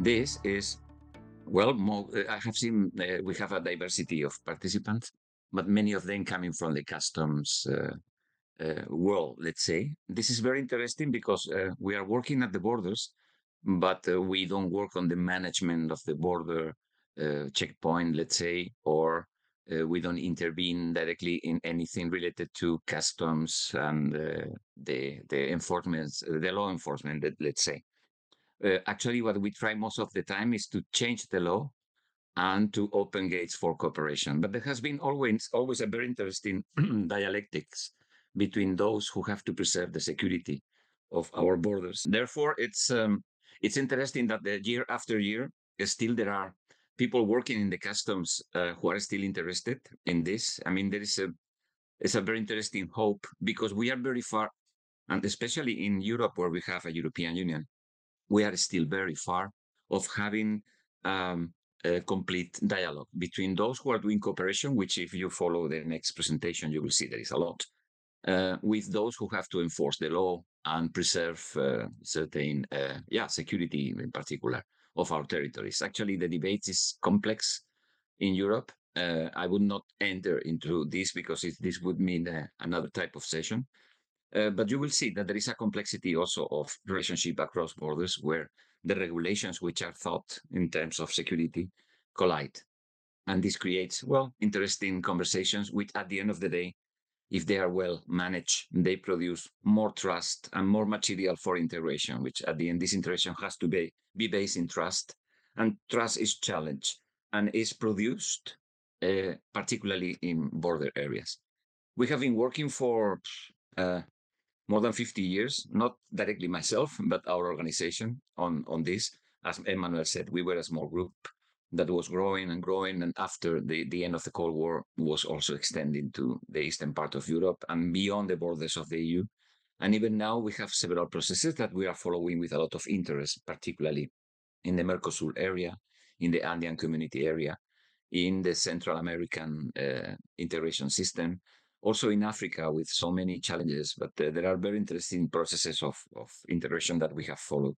This is, well, I have seen we have a diversity of participants, but many of them coming from the customs world, let's say. This is very interesting because we are working at the borders, but we don't work on the management of the border checkpoint, let's say, or we don't intervene directly in anything related to customs and the enforcement, the law enforcement, let's say. Actually, what we try most of the time is to change the law and to open gates for cooperation. But there has been always a very interesting dialectics between those who have to preserve the security of our borders. Therefore, it's interesting that the year after year, still there are people working in the customs who are still interested in this. I mean, it's a very interesting hope because we are very far, and especially in Europe, where we have a European Union, we are still very far of having a complete dialogue between those who are doing cooperation, which if you follow the next presentation, you will see there is a lot, with those who have to enforce the law and preserve certain, security in particular of our territories. Actually, the debate is complex in Europe. I would not enter into this because this would mean another type of session. But you will see that there is a complexity also of relationship across borders where the regulations which are thought in terms of security collide. And this creates, well, interesting conversations, which at the end of the day, if they are well managed, they produce more trust and more material for integration, which at the end, this integration has to be based in trust. And trust is challenged and is produced, particularly in border areas. We have been working for more than 50 years, not directly myself, but our organization on this. As Emmanuel said, we were a small group that was growing and growing. And after the end of the Cold War was also extending to the eastern part of Europe and beyond the borders of the EU. And even now we have several processes that we are following with a lot of interest, particularly in the Mercosur area, in the Andean community area, in the Central American integration system, also in Africa with so many challenges, but there are very interesting processes of integration that we have followed.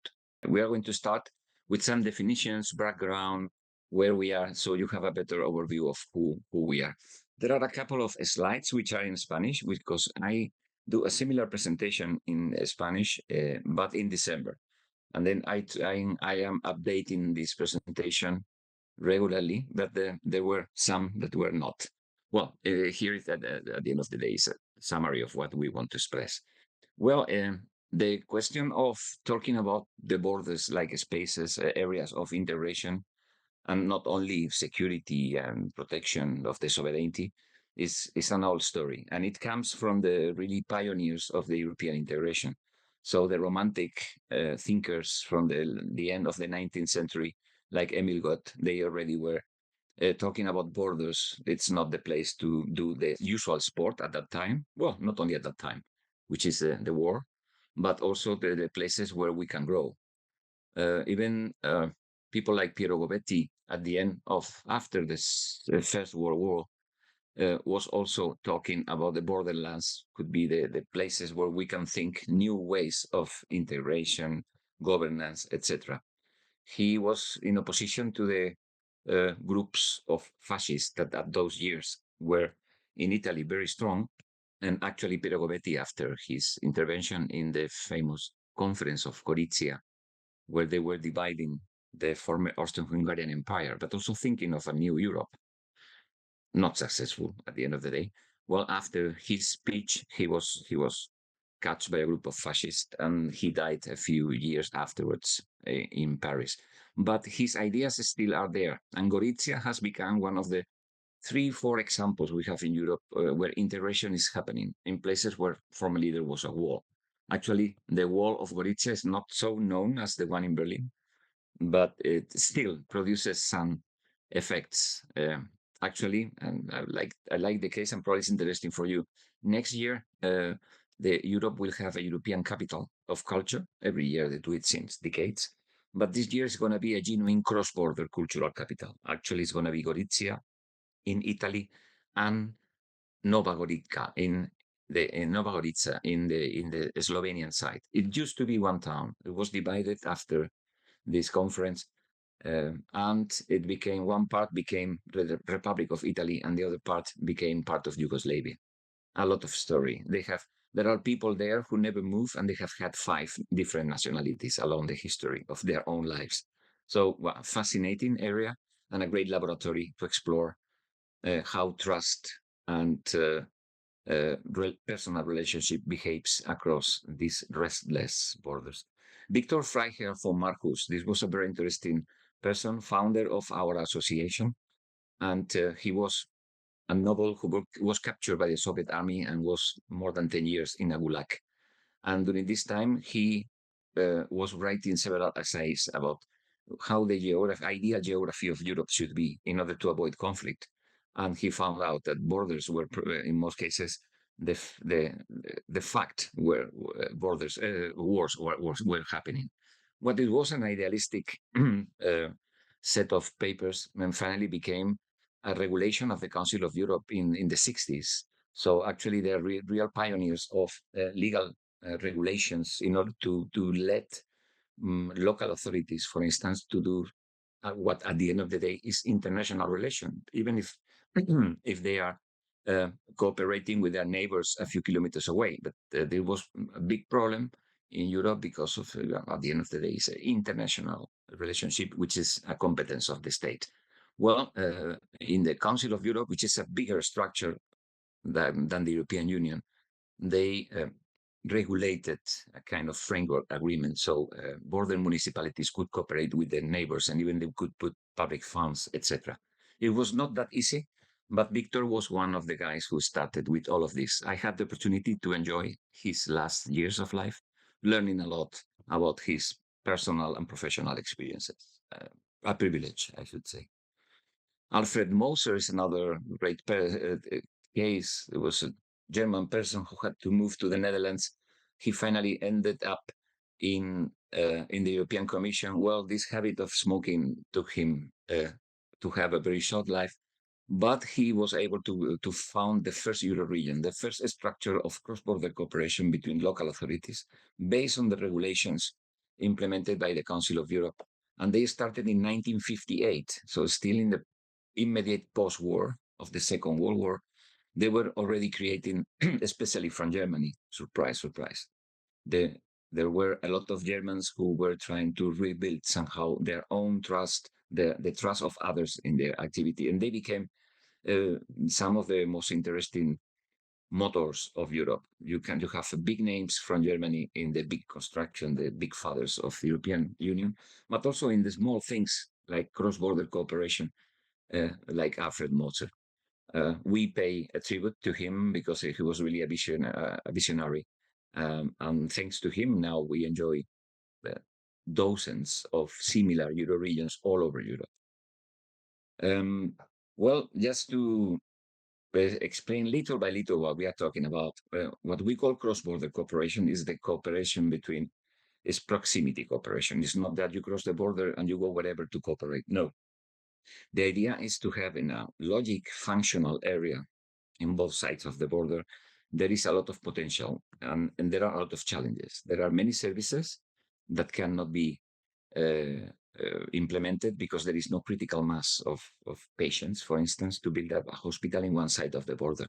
We are going to start with some definitions, background, where we are, so you have a better overview of who we are. There are a couple of slides which are in Spanish because I do a similar presentation in Spanish, but in December. And then I am updating this presentation regularly, but there were some that were not. Well, here is at the end of the day is a summary of what we want to express. Well, the question of talking about the borders like spaces, areas of integration, and not only security and protection of the sovereignty is an old story. And it comes from the really pioneers of the European integration. So the romantic thinkers from the end of the 19th century, like Emil Gott, they already were talking about borders. It's not the place to do the usual sport at that time. Well, not only at that time, which is the war, but also the places where we can grow. Even people like Piero Gobetti at the end of after the First World War was also talking about the borderlands could be the places where we can think new ways of integration, governance, etc. He was in opposition to the groups of fascists that at those years were in Italy very strong. And actually, Piero Gobetti, after his intervention in the famous conference of Gorizia, where they were dividing the former Austro-Hungarian Empire, but also thinking of a new Europe. Not successful at the end of the day. Well, after his speech, he was catched by a group of fascists, and he died a few years afterwards in Paris. But his ideas still are there, and Gorizia has become one of the 3-4 examples we have in Europe where integration is happening in places where formerly there was a wall. Actually, the wall of Gorizia is not so known as the one in Berlin, but it still produces some effects. Actually, and I like the case, and probably it's interesting for you. Next year, the Europe will have a European capital of culture. Every year they do it since decades. But this year is going to be a genuine cross-border cultural capital. Actually, it's going to be Gorizia in Italy and Nova Gorica in Nova Gorica in the Slovenian side. It used to be one town. It was divided after this conference, And it became one part became the Republic of Italy, and the other part became part of Yugoslavia. A lot of story. There are people there who never move, and they have had five different nationalities along the history of their own lives. So, well, fascinating area and a great laboratory to explore how trust and personal relationship behaves across these restless borders. Victor Freiherr von Marcus, this was a very interesting person, founder of our association, and he was a noble who was captured by the Soviet army and was more than 10 years in a gulag. And during this time, he was writing several essays about how the ideal geography of Europe should be in order to avoid conflict. And he found out that borders were, in most cases, the fact where borders wars were happening. What it was an idealistic set of papers, and finally became a regulation of the Council of Europe in the 60s. So actually, they're real pioneers of legal regulations in order to let local authorities, for instance, to do what at the end of the day is international relation, even if if they are uh, cooperating with their neighbors a few kilometers away. But there was a big problem in Europe because of, at the end of the day, it's an international relationship, which is a competence of the state. Well, in the Council of Europe, which is a bigger structure than the European Union, they regulated a kind of framework agreement. So border municipalities could cooperate with their neighbors, and even they could put public funds, etc. It was not that easy, but Victor was one of the guys who started with all of this. I had the opportunity to enjoy his last years of life, learning a lot about his personal and professional experiences. A privilege, I should say. Alfred Moser is another great case. It was a German person who had to move to the Netherlands. He finally ended up in the European Commission. Well, this habit of smoking took him to have a very short life, but he was able to found the first Euro region, the first structure of cross-border cooperation between local authorities based on the regulations implemented by the Council of Europe. And they started in 1958, so still in the immediate post-war of the Second World War. They were already creating, especially from Germany. Surprise, surprise. The, there were a lot of Germans who were trying to rebuild somehow their own trust, the trust of others in their activity, and they became some of the most interesting motors of Europe. You have big names from Germany in the big construction, the big fathers of the European Union, but also in the small things like cross-border cooperation, like Alfred Mozart. We pay a tribute to him because he was really a visionary. And thanks to him, now we enjoy uh, dozens of similar Euro regions all over Europe. Um, well, just to explain little by little what we are talking about, what we call cross-border cooperation is the cooperation between, is proximity cooperation. It's not that you cross the border and you go wherever to cooperate. No, the idea is to have in a logic functional area in both sides of the border, there is a lot of potential and there are a lot of challenges. There are many services that cannot be implemented because there is no critical mass of patients, for instance, to build up a hospital in one side of the border.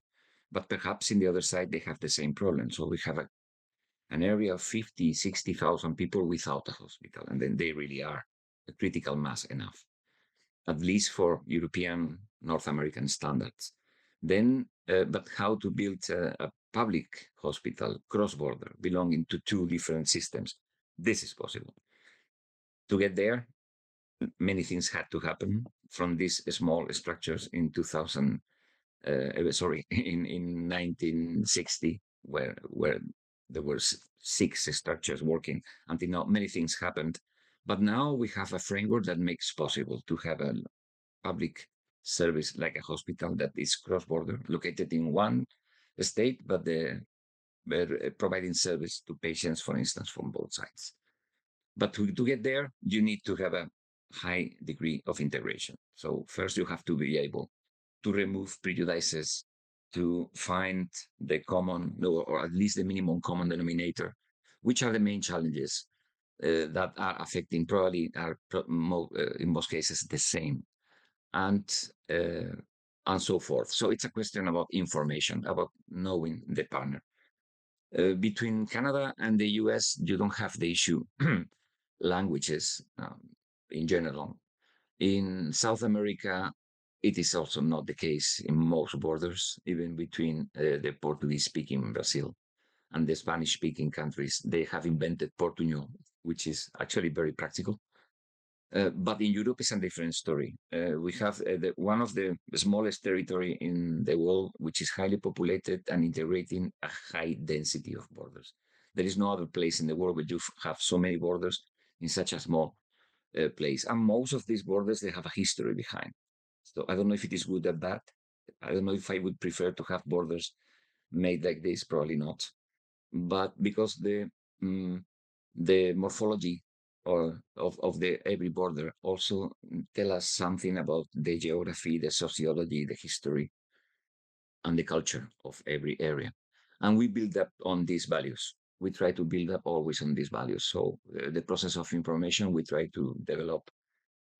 But perhaps in the other side, they have the same problem. So we have an area of 50, 60,000 people without a hospital, and then they really are a critical mass enough, at least for European, North American standards. Then, but how to build a public hospital cross-border belonging to two different systems? This is possible. To get there, many things had to happen from these small structures in 2000. Sorry, in 1960, where there were six structures working until now. Many things happened, but now we have a framework that makes possible to have a public service like a hospital that is cross-border, located in one state, but providing service to patients, for instance, from both sides. But to get there, you need to have a high degree of integration. So first, you have to be able to remove prejudices, to find the common, or at least the minimum common denominator. Which are the main challenges? that are affecting probably are in most cases the same, and uh, and so forth. So it's a question about information, about knowing the partner. Between Canada and the US, you don't have the issue languages in general. In South America, it is also not the case in most borders, even between the Portuguese speaking Brazil and the Spanish speaking countries. They have invented Portuñol, which is actually very practical. But in Europe, it's a different story. We have one of the smallest territory in the world, which is highly populated and integrating a high density of borders. There is no other place in the world where you have so many borders in such a small place. And most of these borders, they have a history behind. So I don't know if it is good or bad. I don't know if I would prefer to have borders made like this, probably not. But because mm, the morphology of the every border also tell us something about the geography, the sociology, the history, and the culture of every area. And we build up on these values. We try to build up always on these values. So the process of information, we try to develop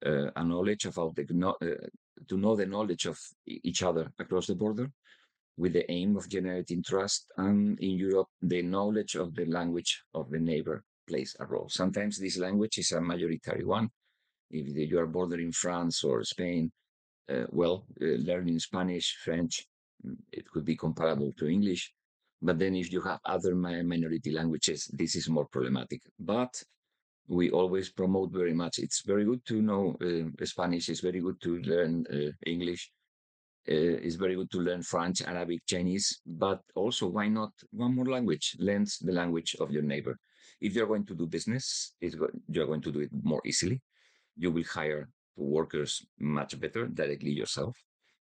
a knowledge about to know the knowledge of each other across the border with the aim of generating trust. And in Europe, the knowledge of the language of the neighbor plays a role. Sometimes this language is a majoritary one. If you are bordering France or Spain, learning Spanish, French, it could be comparable to English. But then if you have other minority languages, this is more problematic. But we always promote very much. It's very good to know Spanish. It's very good to learn English. It's very good to learn French, Arabic, Chinese, but also why not one more language? Learn the language of your neighbor. If you're going to do business, you're going to do it more easily. You will hire workers much better directly yourself.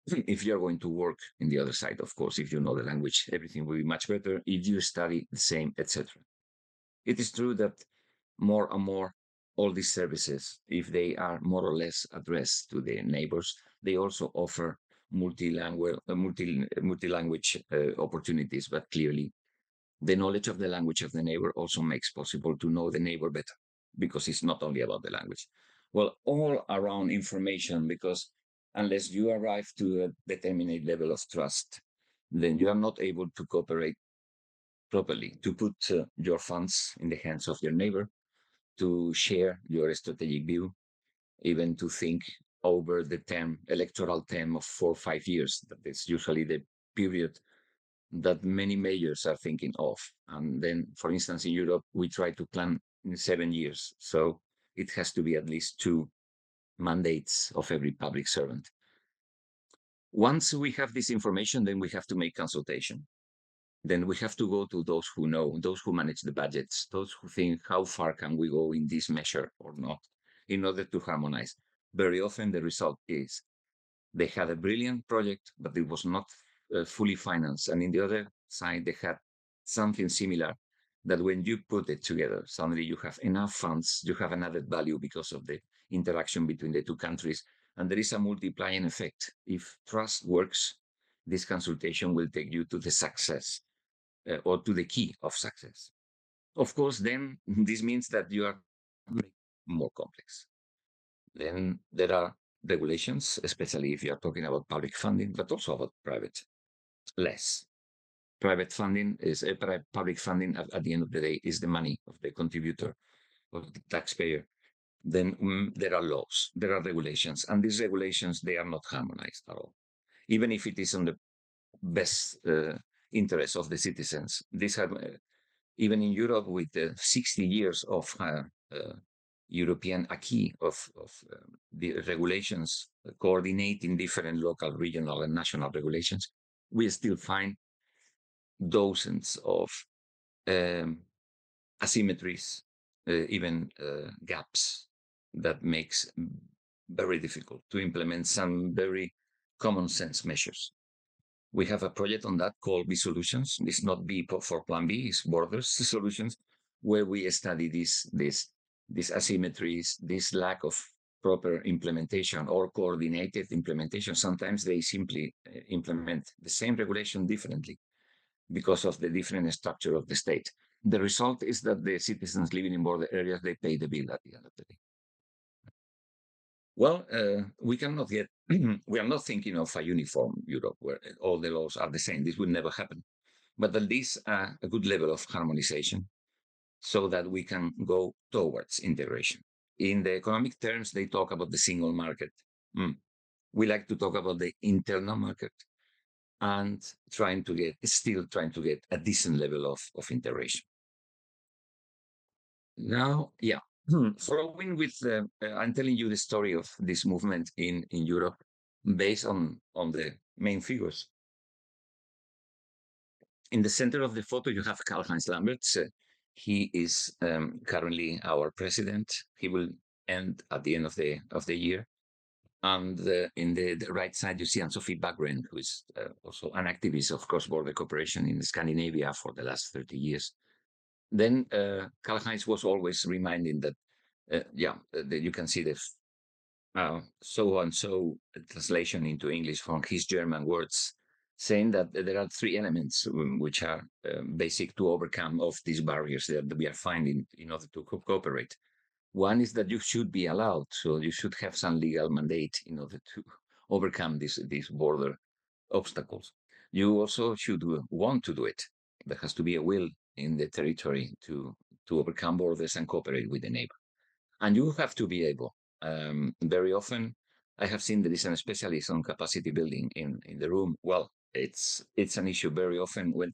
If you're going to work in the other side, of course, if you know the language, everything will be much better. If you study the same, etc. It is true that more and more all these services, if they are more or less addressed to the neighbors, they also offer multi-language opportunities. But clearly, the knowledge of the language of the neighbor also makes possible to know the neighbor better, because it's not only about the language. Well, all around information, because unless you arrive to a determinate level of trust, then you are not able to cooperate properly, to put your funds in the hands of your neighbor, to share your strategic view, even to think over the electoral term of 4 or 5 years. That is usually the period that many majors are thinking of. And then, for instance, in Europe, we try to plan in 7 years. So it has to be at least 2 mandates of every public servant. Once we have this information, then we have to make consultation. Then we have to go to those who know, those who manage the budgets, those who think how far can we go in this measure or not, in order to harmonize. Very often the result is they had a brilliant project, but it was not fully financed. And in the other side, they had something similar that when you put it together, suddenly you have enough funds, you have an added value because of the interaction between the two countries. And there is a multiplying effect. If trust works, this consultation will take you to the success or to the key of success. Of course, then this means that you are more complex. Then there are regulations, especially if you are talking about public funding, but also about private. Less. Private funding is public funding at the end of the day is the money of the contributor, of the taxpayer. Then there are laws, there are regulations, and these regulations, they are not harmonized at all. Even if it is on the best interest of the citizens. These have even in Europe, with 60 years of European acquis of the regulations coordinating different local, regional, and national regulations, we still find dozens of um, asymmetries, even gaps that makes very difficult to implement some very common sense measures. We have a project on that called B Solutions. It's not B for Plan B, it's Borders Solutions, where we study these asymmetries, this lack of proper implementation or coordinated implementation. Sometimes they simply implement the same regulation differently because of the different structure of the state. The result is that the citizens living in border areas, they pay the bill at the end of the day. Well, we cannot get, we are not thinking of a uniform Europe where all the laws are the same. This will never happen. But at least a good level of harmonization so that we can go towards integration. In the economic terms, they talk about the single market. Mm. We like to talk about the internal market and still trying to get a decent level of integration. Now, yeah, following with, I'm telling you the story of this movement in Europe based on the main figures. In the center of the photo, you have Karl-Heinz Lamberts. He is currently our president. He will end at the end of the year. And in the right side, you see Anne-Sophie Bagren, who is also an activist of cross-border cooperation in Scandinavia for the last 30 years. Then Karl-Heinz was always reminding that, you can see the so and so translation into English from his German words, saying that there are three elements which are basic to overcome of these barriers that we are finding in order to cooperate. One is that you should be allowed, so you should have some legal mandate in order to overcome these border obstacles. You also should want to do it. There has to be a will in the territory to overcome borders and cooperate with the neighbor. And you have to be able. Very often, I have seen there is a specialist on capacity building in the room. Well, it's an issue very often when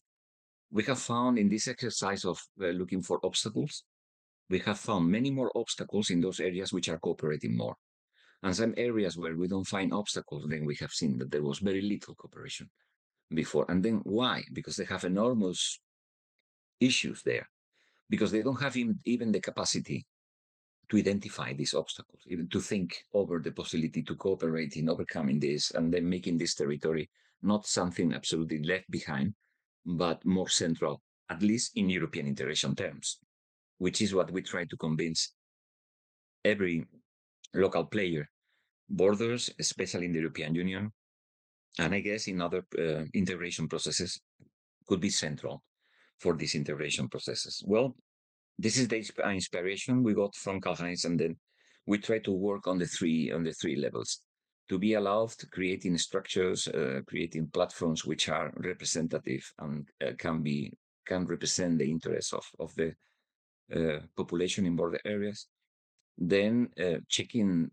we have found in this exercise of looking for obstacles, we have found many more obstacles in those areas which are cooperating more. And some areas where we don't find obstacles, then we have seen that there was very little cooperation before. And then why? Because they have enormous issues there, because they don't have even the capacity to identify these obstacles, even to think over the possibility to cooperate in overcoming this and then making this territory not something absolutely left behind, but more central, at least in European integration terms, which is what we try to convince every local player. Borders, especially in the European Union, and I guess in other integration processes, could be central for these integration processes. Well, this is the inspiration we got from Karl-Heinz, and then we try to work on the three levels to be allowed to creating structures, creating platforms which are representative and can represent the interests of the population in border areas. Then checking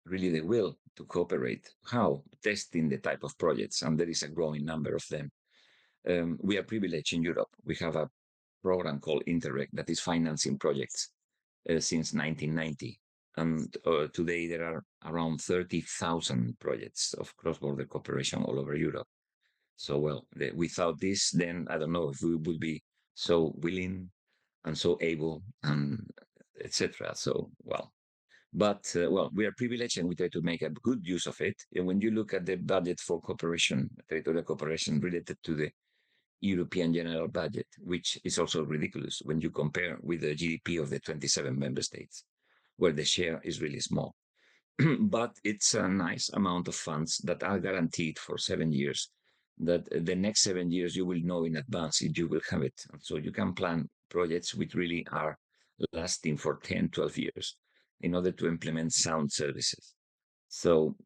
really the will to cooperate. How? Testing the type of projects, and there is a growing number of them. We are privileged in Europe. We have a program called Interreg that is financing projects since 1990. And today there are around 30,000 projects of cross-border cooperation all over Europe. So, well, without this, then I don't know if we would be so willing and so able and etc. So, well, but well, we are privileged and we try to make a good use of it. And when you look at the budget for cooperation, territorial cooperation related to the European general budget, which is also ridiculous when you compare with the GDP of the 27 member states, where the share is really small. But it's a nice amount of funds that are guaranteed for 7 years, that the next 7 years you will know in advance if you will have it. And so you can plan projects which really are lasting for 10, 12 years in order to implement sound services. So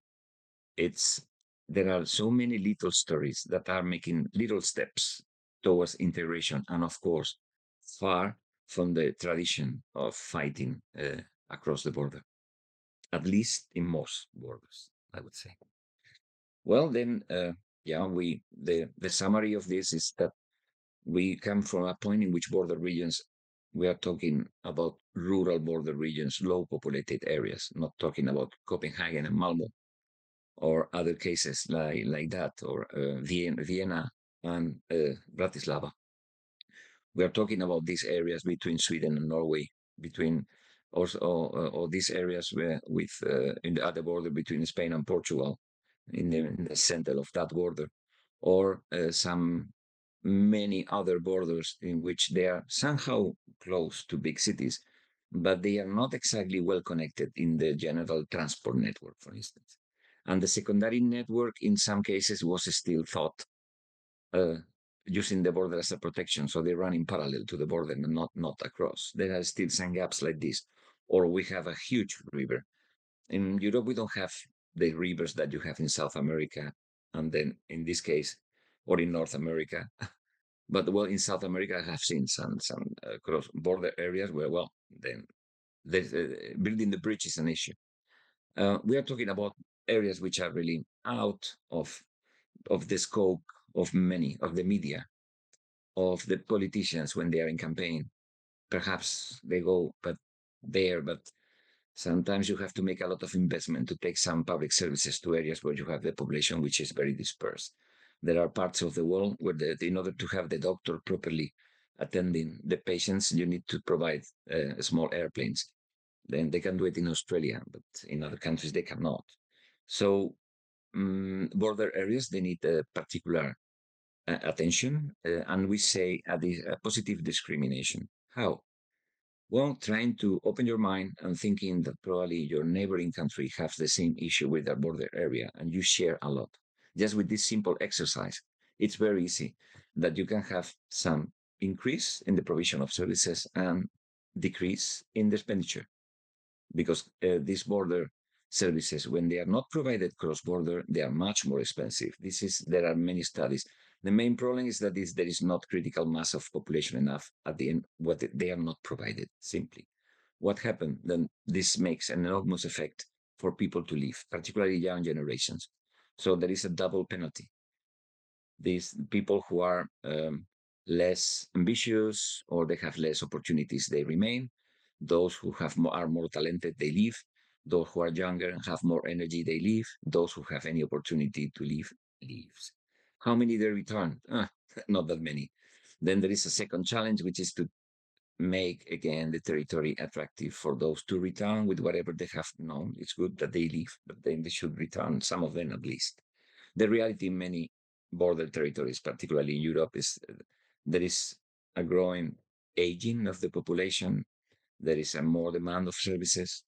it's there are so many little stories that are making little steps towards integration, and of course, far from the tradition of fighting across the border, at least in most borders, I would say. Well, then, yeah, the summary of this is that we come from a point in which border regions, we are talking about rural border regions, low populated areas, not talking about Copenhagen and Malmo or other cases like that, or Vienna and Bratislava. We are talking about these areas between Sweden and Norway, between also or these areas where with in the other border between Spain and Portugal, in the center of that border, or some many other borders in which they are somehow close to big cities, but they are not exactly well connected in the general transport network, for instance. And the secondary network, in some cases, was still thought uh, using the border as a protection, so they run in parallel to the border and not across. There are still some gaps like this. Or we have a huge river. In Europe, we don't have the rivers that you have in South America, and then in this case, or in North America. But well, in South America, I have seen some cross border areas where well, then building the bridge is an issue. We are talking about areas which are really out of the scope of many of the media, of the politicians when they are in campaign. Perhaps they go but there, but sometimes you have to make a lot of investment to take some public services to areas where you have the population which is very dispersed. There are parts of the world where in order to have the doctor properly attending the patients, you need to provide small airplanes. Then they can do it in Australia, but in other countries they cannot. So border areas, they need a particular attention, and we say a positive discrimination. How? Well, trying to open your mind and thinking that probably your neighboring country has the same issue with their border area and you share a lot. Just with this simple exercise, it's very easy that you can have some increase in the provision of services and decrease in the expenditure because these border services, when they are not provided cross-border, they are much more expensive. There are many studies. The main problem is that there is not critical mass of population enough at the end. They are not provided simply. What happened? Then this makes an enormous effect for people to leave, particularly young generations. So there is a double penalty. These people who are less ambitious or they have less opportunities, they remain. Those who are more talented, they leave. Those who are younger and have more energy, they leave. Those who have any opportunity to leave, leaves. How many they return? Not that many. Then there is a second challenge, which is to make again the territory attractive for those to return with whatever they have known. It's good that they leave, but then they should return, some of them at least. The reality in many border territories, particularly in Europe, is there is a growing aging of the population. There is a more demand of services,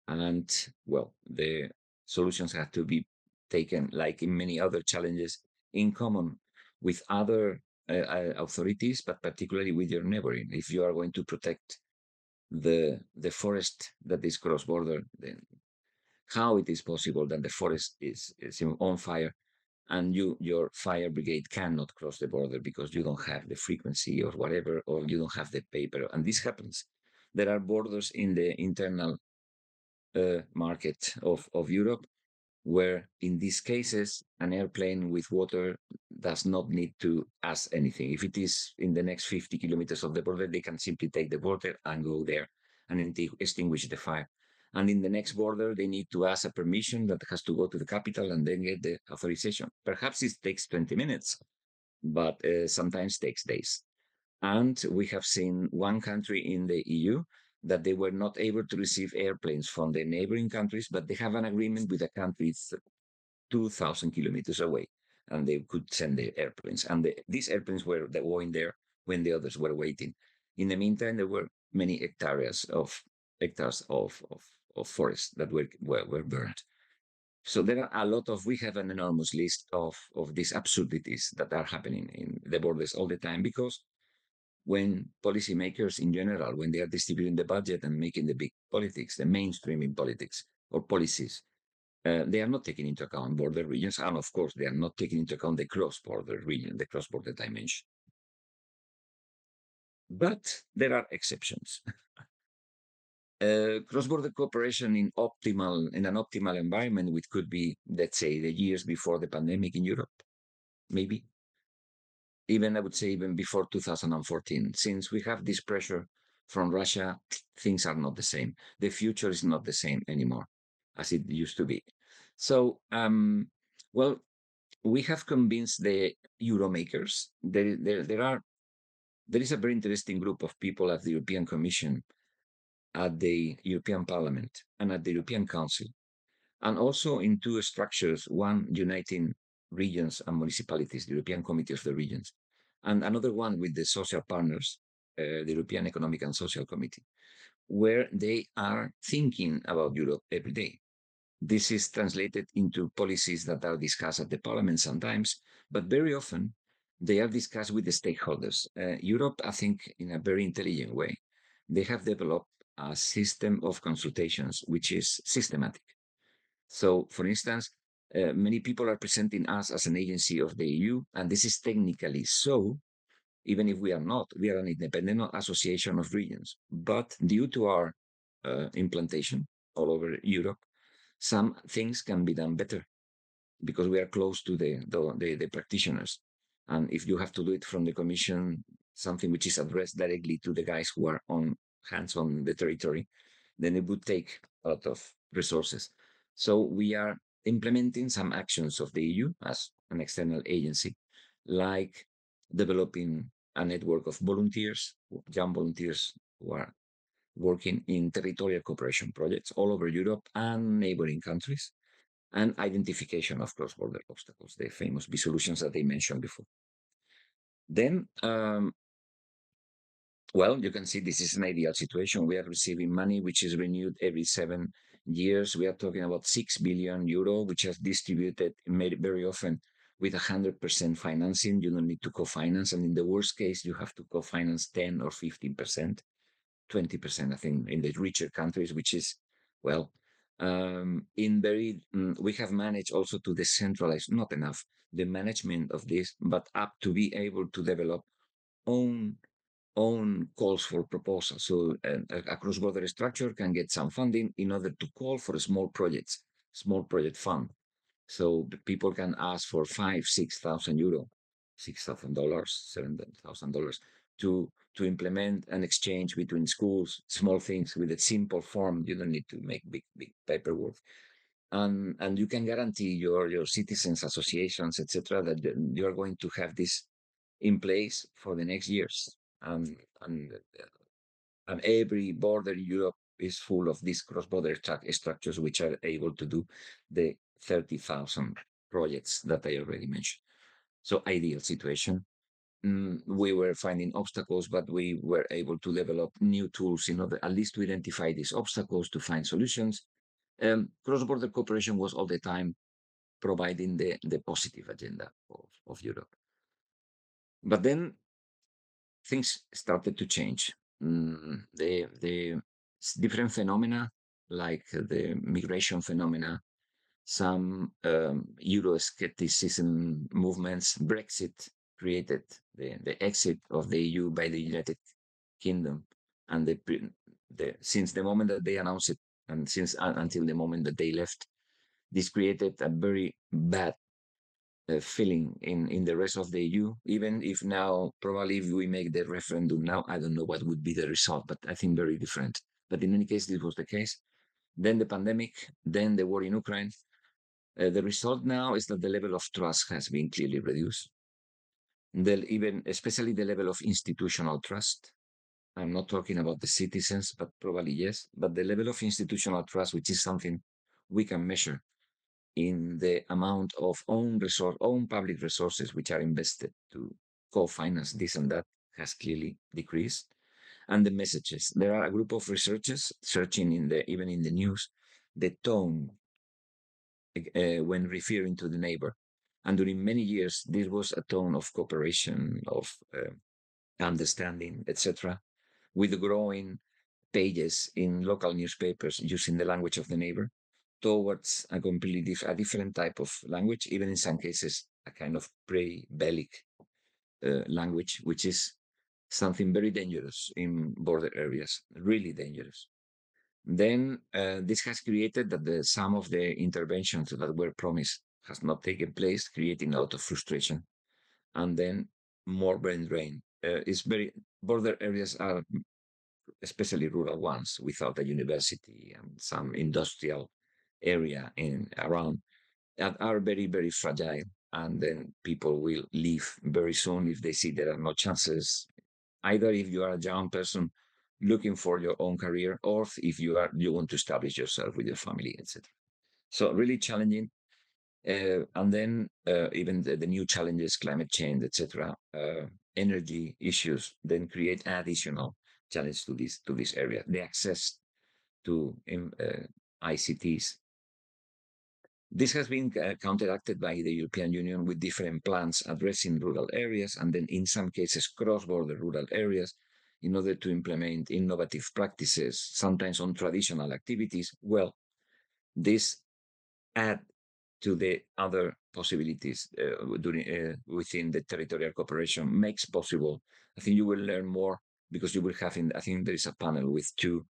and well, the solutions have to be taken, like in many other challenges, in common with other authorities, but particularly with your neighboring. If you are going to protect the forest that is cross border, then how it is possible that the forest is on fire and your fire brigade cannot cross the border because you don't have the frequency or whatever, or you don't have the paper. And this happens. There are borders in the internal market of Europe where in these cases an airplane with water does not need to ask anything. If it is in the next 50 kilometers of the border, they can simply take the water and go there and extinguish the fire. And in the next border, they need to ask a permission that has to go to the capital and then get the authorization. Perhaps it takes 20 minutes, but sometimes takes days. And we have seen one country in the EU that they were not able to receive airplanes from the neighboring countries, but they have an agreement with a country 2,000 kilometers away, and they could send the airplanes. And these airplanes were going there when the others were waiting. In the meantime, there were many hectares of forest that were burned. So there are a lot of, we have an enormous list of these absurdities that are happening in the borders all the time because when policymakers in general, when they are distributing the budget and making the big politics, the mainstreaming politics or policies, they are not taking into account border regions. And of course, they are not taking into account the cross-border region, the cross-border dimension. But there are exceptions. Cross-border cooperation in an optimal environment, which could be, let's say, the years before the pandemic in Europe, maybe even I would say even before 2014. Since we have this pressure from Russia, things are not the same. The future is not the same anymore as it used to be. So, well, we have convinced the euro makers. There is a very interesting group of people at the European Commission, at the European Parliament, and at the European Council, and also in two structures, one uniting regions and municipalities, the European Committee of the Regions, and another one with the social partners, the European Economic and Social Committee, where they are thinking about Europe every day. This is translated into policies that are discussed at the parliament sometimes, but very often They are discussed with the stakeholders. Europe, I think, in a very intelligent way, they have developed a system of consultations which is systematic. So, for instance, many people are presenting us as an agency of the EU, and this is technically so, even if we are not. We are an independent association of regions. But due to our implantation all over Europe, some things can be done better because we are close to the practitioners. And if you have to do it from the commission, something which is addressed directly to the guys who are on hands on the territory, then it would take a lot of resources. So we are implementing some actions of the EU as an external agency, like developing a network of volunteers, young volunteers who are working in territorial cooperation projects all over Europe and neighboring countries, and identification of cross-border obstacles, the famous B solutions that they mentioned before. Then, well, you can see this is an ideal situation. We are receiving money which is renewed every 7 years. We are talking about 6 billion euro, which is distributed made very often with 100% financing. You don't need to co-finance, and in the worst case, you have to co-finance 10 or 15%. 20%, I think, in the richer countries, which is, well, we have managed also to decentralize, not enough, the management of this, but up to be able to develop own own calls for proposals. So a cross-border structure can get some funding in order to call for small project fund. So the people can ask for 5, 6,000 euro, $6,000, $7,000 to implement an exchange between schools, small things with a simple form. You don't need to make big paperwork, and you can guarantee your citizens associations, etc., that you are going to have this in place for the next years. And and every border in Europe is full of these cross-border structures which are able to do the 30,000 projects that I already mentioned. So ideal situation. We were finding obstacles, but we were able to develop new tools in order at least to identify these obstacles, to find solutions. Cross-border cooperation was all the time providing the positive agenda of Europe. But then things started to change. The different phenomena, like the migration phenomena, some Euroscepticism movements, Brexit created the exit of the EU by the United Kingdom, and since the moment that they announced it, and since until the moment that they left, this created a very bad feeling in the rest of the EU. Even if now, probably if we make the referendum now, I don't know what would be the result, but I think very different. But in any case, this was the case. Then the pandemic, then the war in Ukraine. The result now is that the level of trust has been clearly reduced. Even especially the level of institutional trust. I'm not talking about the citizens, but probably yes. But the level of institutional trust, which is something we can measure in the amount of own public resources which are invested to co-finance this and that, has clearly decreased. And the messages. There are a group of researchers searching even in the news, the tone when referring to the neighbor. And during many years, this was a tone of cooperation, of understanding, etc., with growing pages in local newspapers using the language of the neighbor towards a completely different type of language, even in some cases, a kind of pre-bellic language, which is something very dangerous in border areas, really dangerous. Then this has created that some of the interventions that were promised has not taken place, creating a lot of frustration, and then more brain drain. It's very border areas are, especially rural ones, without a university and some industrial area in around, that are very fragile, and then people will leave very soon if they see there are no chances, either if you are a young person looking for your own career, or if you want to establish yourself with your family, etc. So really challenging. And then even the new challenges, climate change, etc., energy issues, then create additional challenge to this area. The access to ICTs. This has been counteracted by the European Union with different plans addressing rural areas and then, in some cases, cross border rural areas in order to implement innovative practices, sometimes on traditional activities. Well, this add to the other possibilities within the territorial cooperation makes possible. I think you will learn more because you will have, I think there is a panel with two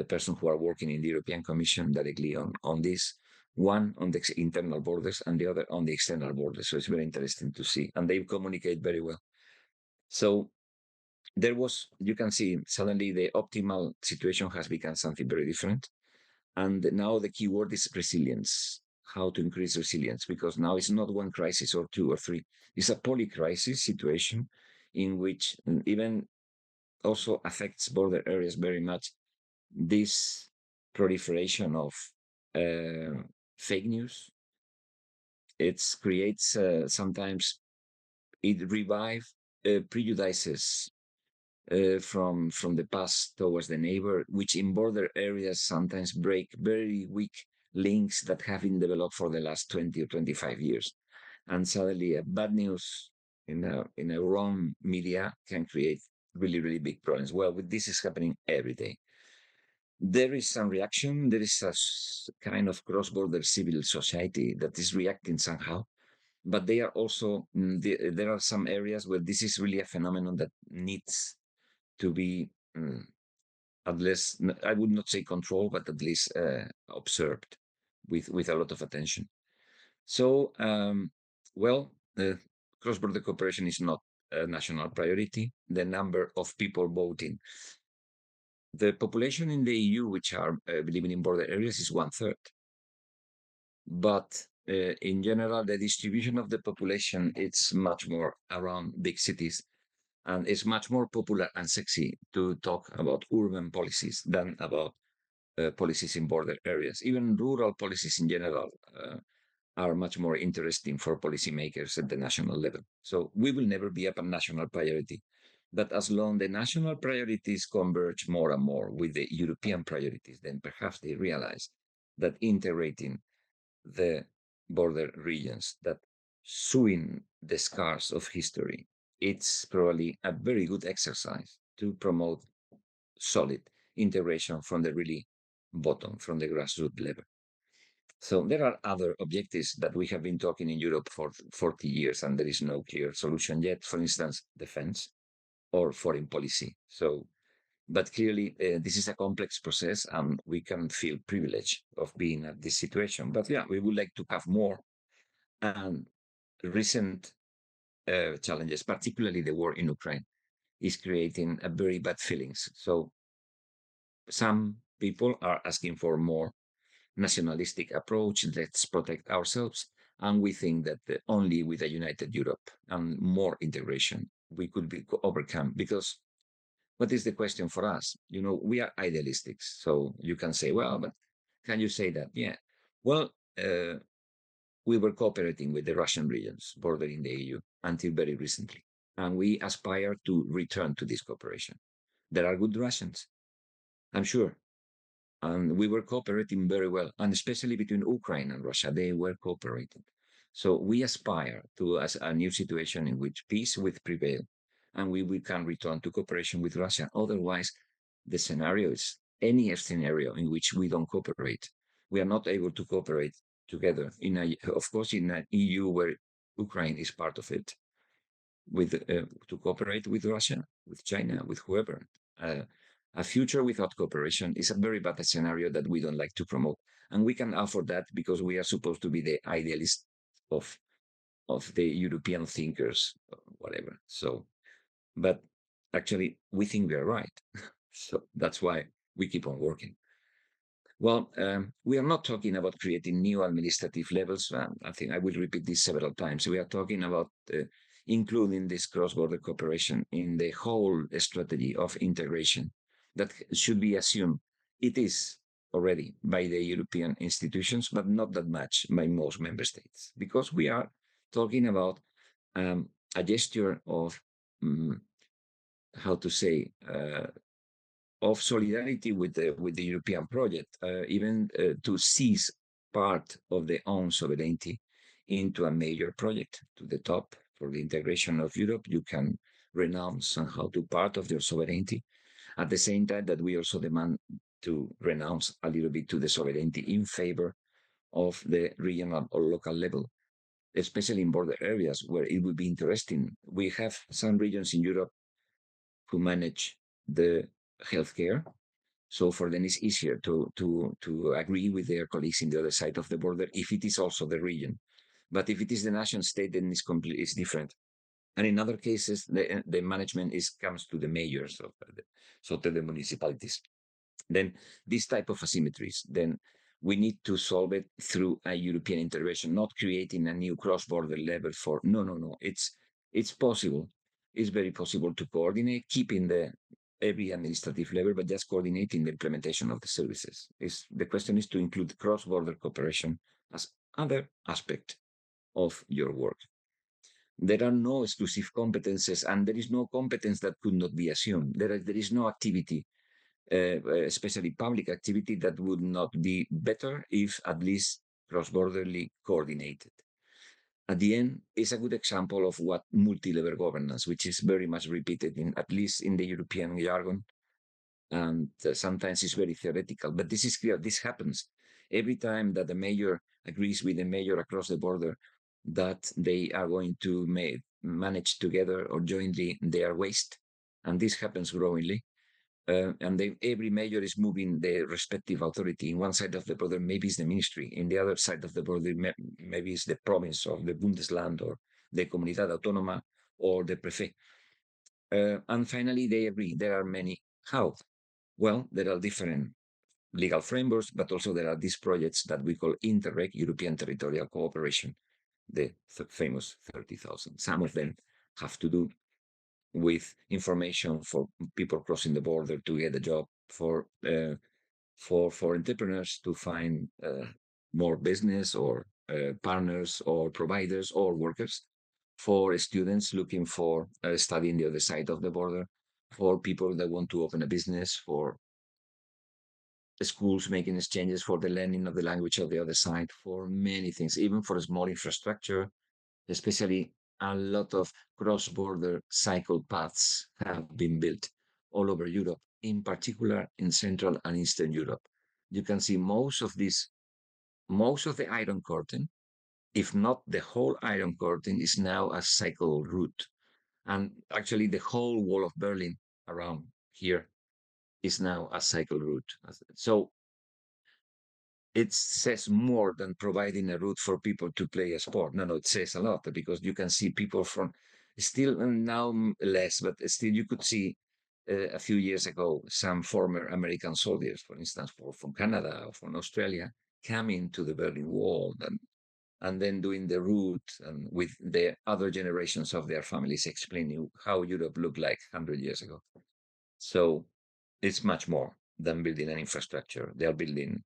persons who are working in the European Commission directly on this, one on the internal borders and the other on the external borders. So it's very interesting to see. And they communicate very well. So there was, you can see, suddenly the optimal situation has become something very different. And now the key word is resilience, how to increase resilience, because now it's not one crisis or two or three. It's a poly-crisis situation in which even also affects border areas very much. This proliferation of fake news, it creates sometimes it revive prejudices from the past towards the neighbor, which in border areas sometimes break very weak links that have been developed for the last 20 or 25 years. And suddenly, a bad news in a wrong media can create really, really big problems. Well, this is happening every day. There is some reaction. There is a kind of cross-border civil society that is reacting somehow, but they are also there are some areas where this is really a phenomenon that needs to be at least, I would not say controlled, but at least observed with a lot of attention. So, well, cross-border cooperation is not a national priority. The number of people voting, the population in the EU which are living in border areas is one third, but in general, the distribution of the population it's much more around big cities, and it's much more popular and sexy to talk about urban policies than about policies in border areas. Even rural policies in general are much more interesting for policymakers at the national level. So we will never be a national priority. But as long the national priorities converge more and more with the European priorities, then perhaps they realize that integrating the border regions, that suing the scars of history, it's probably a very good exercise to promote solid integration from the really bottom, from the grassroots level. So there are other objectives that we have been talking in Europe for 40 years, and there is no clear solution yet. For instance, defense or foreign policy. So, but clearly, this is a complex process, and we can feel privileged of being at this situation. But yeah, we would like to have more. And recent challenges, particularly the war in Ukraine, is creating a very bad feelings. So some people are asking for more nationalistic approach. Let's protect ourselves. And we think that only with a united Europe and more integration, we could be overcome. Because what is the question for us? You know, we are idealistics. So you can say, well, but can you say that? Yeah. Well, we were cooperating with the Russian regions bordering the EU until very recently. And we aspire to return to this cooperation. There are good Russians, I'm sure, and we were cooperating very well, and especially between Ukraine and Russia, they were cooperating. So we aspire to a new situation in which peace will prevail, and we can return to cooperation with Russia. Otherwise, the scenario is any scenario in which we don't cooperate. We are not able to cooperate together of course, in an EU where Ukraine is part of it, with to cooperate with Russia, with China, with whoever. Uh, a future without cooperation is a very bad scenario that we don't like to promote, and we can afford that because we are supposed to be the idealists of the European thinkers, whatever. So, but actually, we think we are right. So that's why we keep on working. Well, we are not talking about creating new administrative levels. I think I will repeat this several times. We are talking about including this cross-border cooperation in the whole strategy of integration that should be assumed. It is already by the European institutions, but not that much by most member states, because we are talking about a gesture of, how to say, of solidarity with the European project, even to seize part of their own sovereignty into a major project to the top for the integration of Europe. You can renounce somehow to part of your sovereignty at the same time that we also demand to renounce a little bit to the sovereignty in favor of the regional or local level, especially in border areas where it would be interesting. We have some regions in Europe who manage the healthcare. So for them, it's easier to agree with their colleagues in the other side of the border if it is also the region. But if it is the nation state, then it's different. And in other cases, the management comes to the mayors of so to the municipalities. Then this type of asymmetries, then we need to solve it through a European intervention, not creating a new cross-border level for no. It's possible. It's very possible to coordinate, keeping the every administrative level, but just coordinating the implementation of the services. The question is to include cross-border cooperation as other aspect of your work. There are no exclusive competences, and there is no competence that could not be assumed. There is no activity, especially public activity, that would not be better if at least cross-borderly coordinated. At the end, is a good example of what multi-level governance, which is very much repeated in at least in the European jargon, and sometimes it's very theoretical. But this is clear. This happens every time that the mayor agrees with the mayor across the border that they are going to manage together or jointly their waste, and this happens growingly. Every mayor is moving the respective authority. In one side of the border, maybe it's the ministry. In the other side of the border, maybe it's the province or the Bundesland or the Comunidad Autónoma or the prefect. And finally, they agree. There are many. How? Well, there are different legal frameworks, but also there are these projects that we call Interreg, European Territorial Cooperation, the famous 30,000. Some of them have to do with information for people crossing the border to get a job, for entrepreneurs to find more business or partners or providers or workers, for students looking for studying the other side of the border, for people that want to open a business, for schools making exchanges, for the learning of the language of the other side, for many things, even for small infrastructure, especially a lot of cross-border cycle paths have been built all over Europe, in particular in Central and Eastern Europe. You can see most of the Iron Curtain, if not the whole Iron Curtain, is now a cycle route. And actually, the whole wall of Berlin around here is now a cycle route. So it says more than providing a route for people to play a sport. No, it says a lot because you can see people from still now less, but still you could see a few years ago some former American soldiers, for instance, from Canada or from Australia, coming to the Berlin Wall and then doing the route and with the other generations of their families explaining how Europe looked like 100 years ago. So it's much more than building an infrastructure. They are building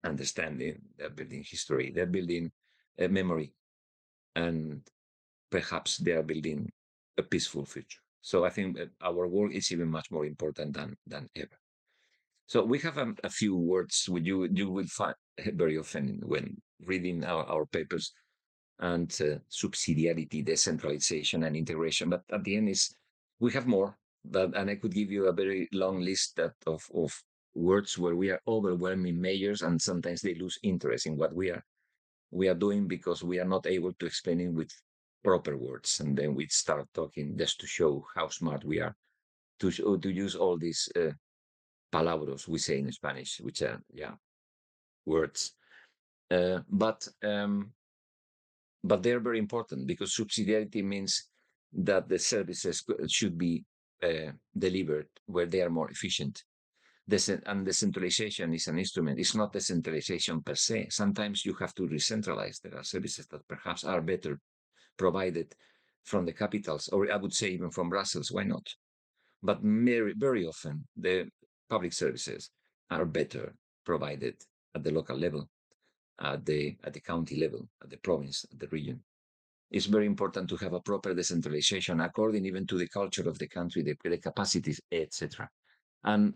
understanding, they're building history, they're building a memory, and perhaps they are building a peaceful future. So I think that our work is even much more important than ever. So we have a few words which you will find very often when reading our papers, and subsidiarity, decentralization, and integration. But at the end is we have more. And I could give you a very long list of words where we are overwhelming mayors, and sometimes they lose interest in what we are doing because we are not able to explain it with proper words, and then we start talking just to show how smart we are to use all these palabras we say in Spanish, which are words. But they're very important because subsidiarity means that the services should be delivered where they are more efficient. And decentralization is an instrument. It's not decentralization per se. Sometimes you have to recentralize. There are services that perhaps are better provided from the capitals, or I would say even from Brussels. Why not? But very, very often, the public services are better provided at the local level, at the county level, at the province, at the region. It's very important to have a proper decentralization according even to the culture of the country, the capacities, etc. And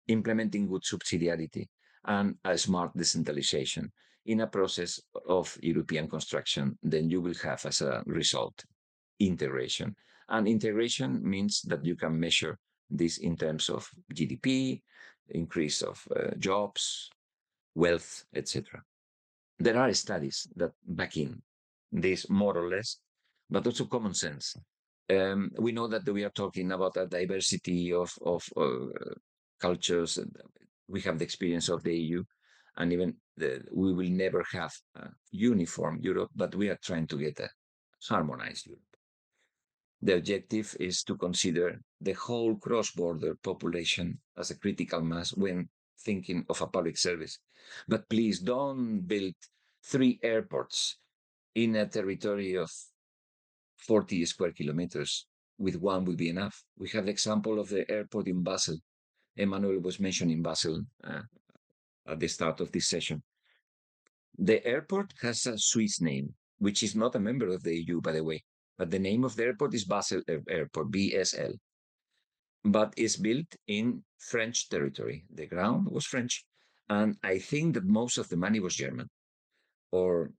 implementing good subsidiarity and a smart decentralization in a process of European construction, then you will have as a result integration. And integration means that you can measure this in terms of GDP, increase of jobs, wealth, etc. There are studies that back in this more or less, but also common sense. We know that we are talking about a diversity of cultures. We have the experience of the EU, and even we will never have a uniform Europe, but we are trying to get a harmonized Europe. The objective is to consider the whole cross-border population as a critical mass when thinking of a public service. But please don't build 3 airports in a territory of 40 square kilometers. With one will be enough. We have the example of the airport in Basel. Emmanuel was mentioning Basel at the start of this session. The airport has a Swiss name, which is not a member of the EU, by the way. But the name of the airport is Basel Airport, BSL, but is built in French territory. The ground was French. And I think that most of the money was German or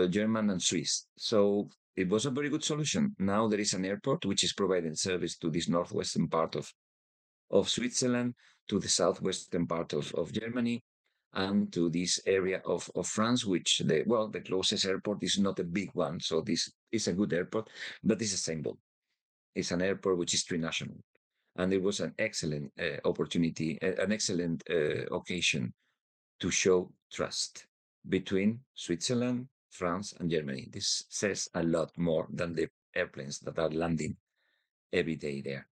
German and Swiss. So it was a very good solution. Now there is an airport which is providing service to this northwestern part of Switzerland, to the southwestern part of Germany, and to this area of France, which the closest airport is not a big one. So this is a good airport, but it's a symbol. It's an airport which is trinational. And it was an excellent opportunity, an excellent occasion to show trust between Switzerland, France, and Germany. This says a lot more than the airplanes that are landing every day there.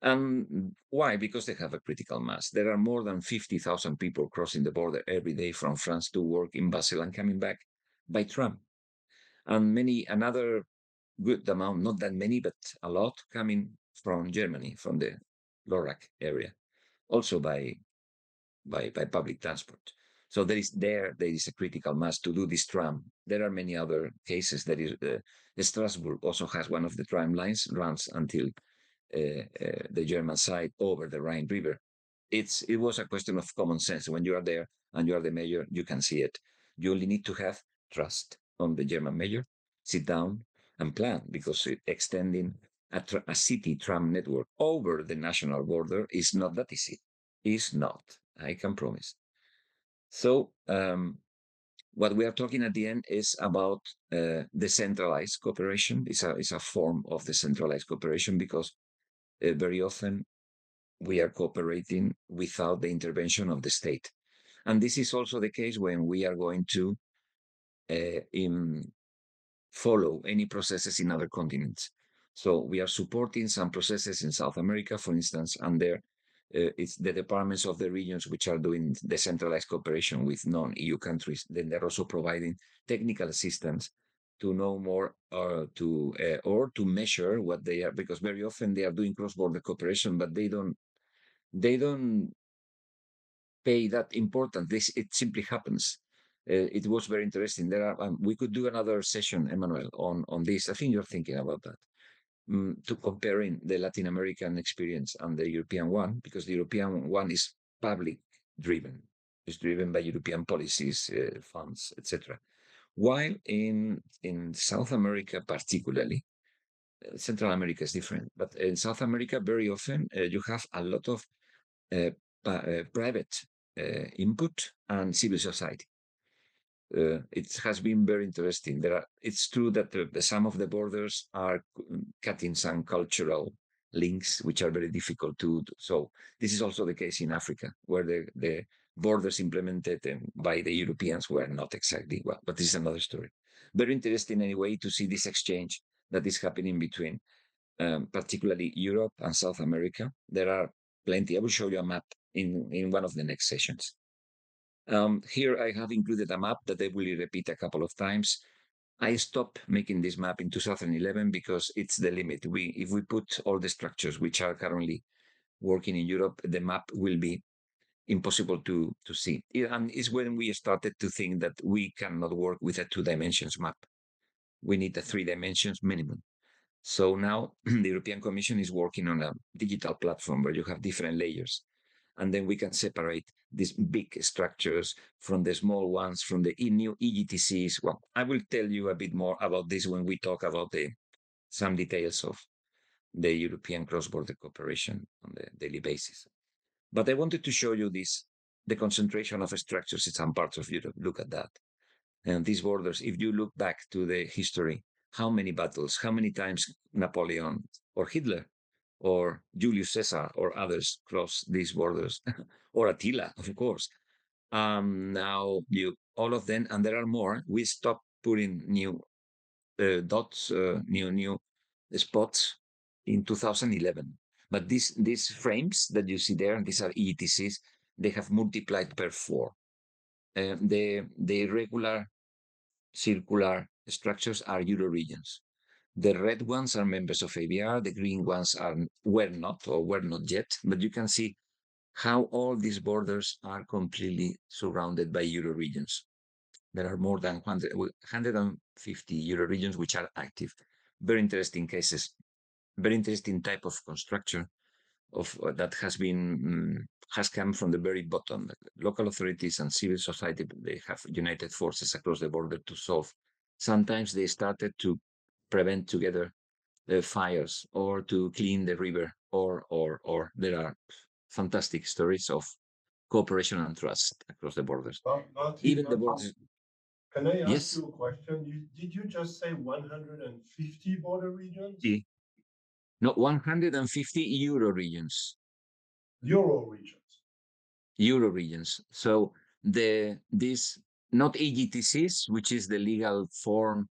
And why? Because they have a critical mass. There are more than 50,000 people crossing the border every day from France to work in Basel and coming back by tram. And another good amount, not that many, but a lot coming from Germany, from the Lorach area, also by public transport. So there is a critical mass to do this tram. There are many other cases. That is, Strasbourg also has one of the tram lines, runs until the German side over the Rhine River. It was a question of common sense. When you are there and you are the mayor, you can see it. You only need to have trust on the German mayor, sit down and plan, because extending a city tram network over the national border is not that easy. Is not, I can promise. So what we are talking at the end is about decentralized cooperation. It's a form of decentralized cooperation because very often we are cooperating without the intervention of the state. And this is also the case when we are going to follow any processes in other continents. So we are supporting some processes in South America, for instance, and there it's the departments of the regions which are doing decentralized cooperation with non-EU countries. Then they're also providing technical assistance to know more or to measure what they are, because very often they are doing cross-border cooperation, but they don't pay that important. It simply happens. It was very interesting. We could do another session, Emmanuel, on this. I think you're thinking about that. To comparing the Latin American experience and the European one, because the European one is public driven, it's driven by European policies, funds, etc. While in South America, particularly, Central America is different, but in South America, very often you have a lot of uh, private input and civil society. It has been very interesting. It's true that some of the borders are cutting some cultural links, which are very difficult to. So this is also the case in Africa, where the borders implemented by the Europeans were not exactly well. But this is another story. Very interesting anyway to see this exchange that is happening between, particularly Europe and South America. There are plenty. I will show you a map in one of the next sessions. Here I have included a map that I will repeat a couple of times. I stopped making this map in 2011 because it's the limit. If we put all the structures which are currently working in Europe, the map will be impossible to see. And it's when we started to think that we cannot work with a 2 dimensions map. We need a 3 dimensions minimum. So now the European Commission is working on a digital platform where you have different layers. and then we can separate these big structures from the small ones, from the new EGTCs. Well, I will tell you a bit more about this when we talk about some details of the European cross-border cooperation on the daily basis. But I wanted to show you this, the concentration of structures in some parts of Europe. Look at that. And these borders, if you look back to the history, how many battles, how many times Napoleon or Hitler or Julius Caesar or others crossed these borders, or Attila, of course. Now you all of them, and there are more. We stopped putting new dots, new spots in 2011. But these frames that you see there, these are ETCs. They have multiplied per 4. The regular circular structures are Euroregions. The red ones are members of ABR. The green ones were not yet. But you can see how all these borders are completely surrounded by Euroregions. There are more than 150 Euroregions which are active. Very interesting cases. Very interesting type of construction of that has come from the very bottom. Local authorities and civil society, they have united forces across the border to solve. Sometimes they started to prevent together the fires or to clean the river, or there are fantastic stories of cooperation and trust across the borders. Martin, Even the borders, can I ask yes, you a question? Did you just say 150 border regions? the, no, 150 euro regions. Euro regions. Euro regions. So this not EGTCs, which is the legal form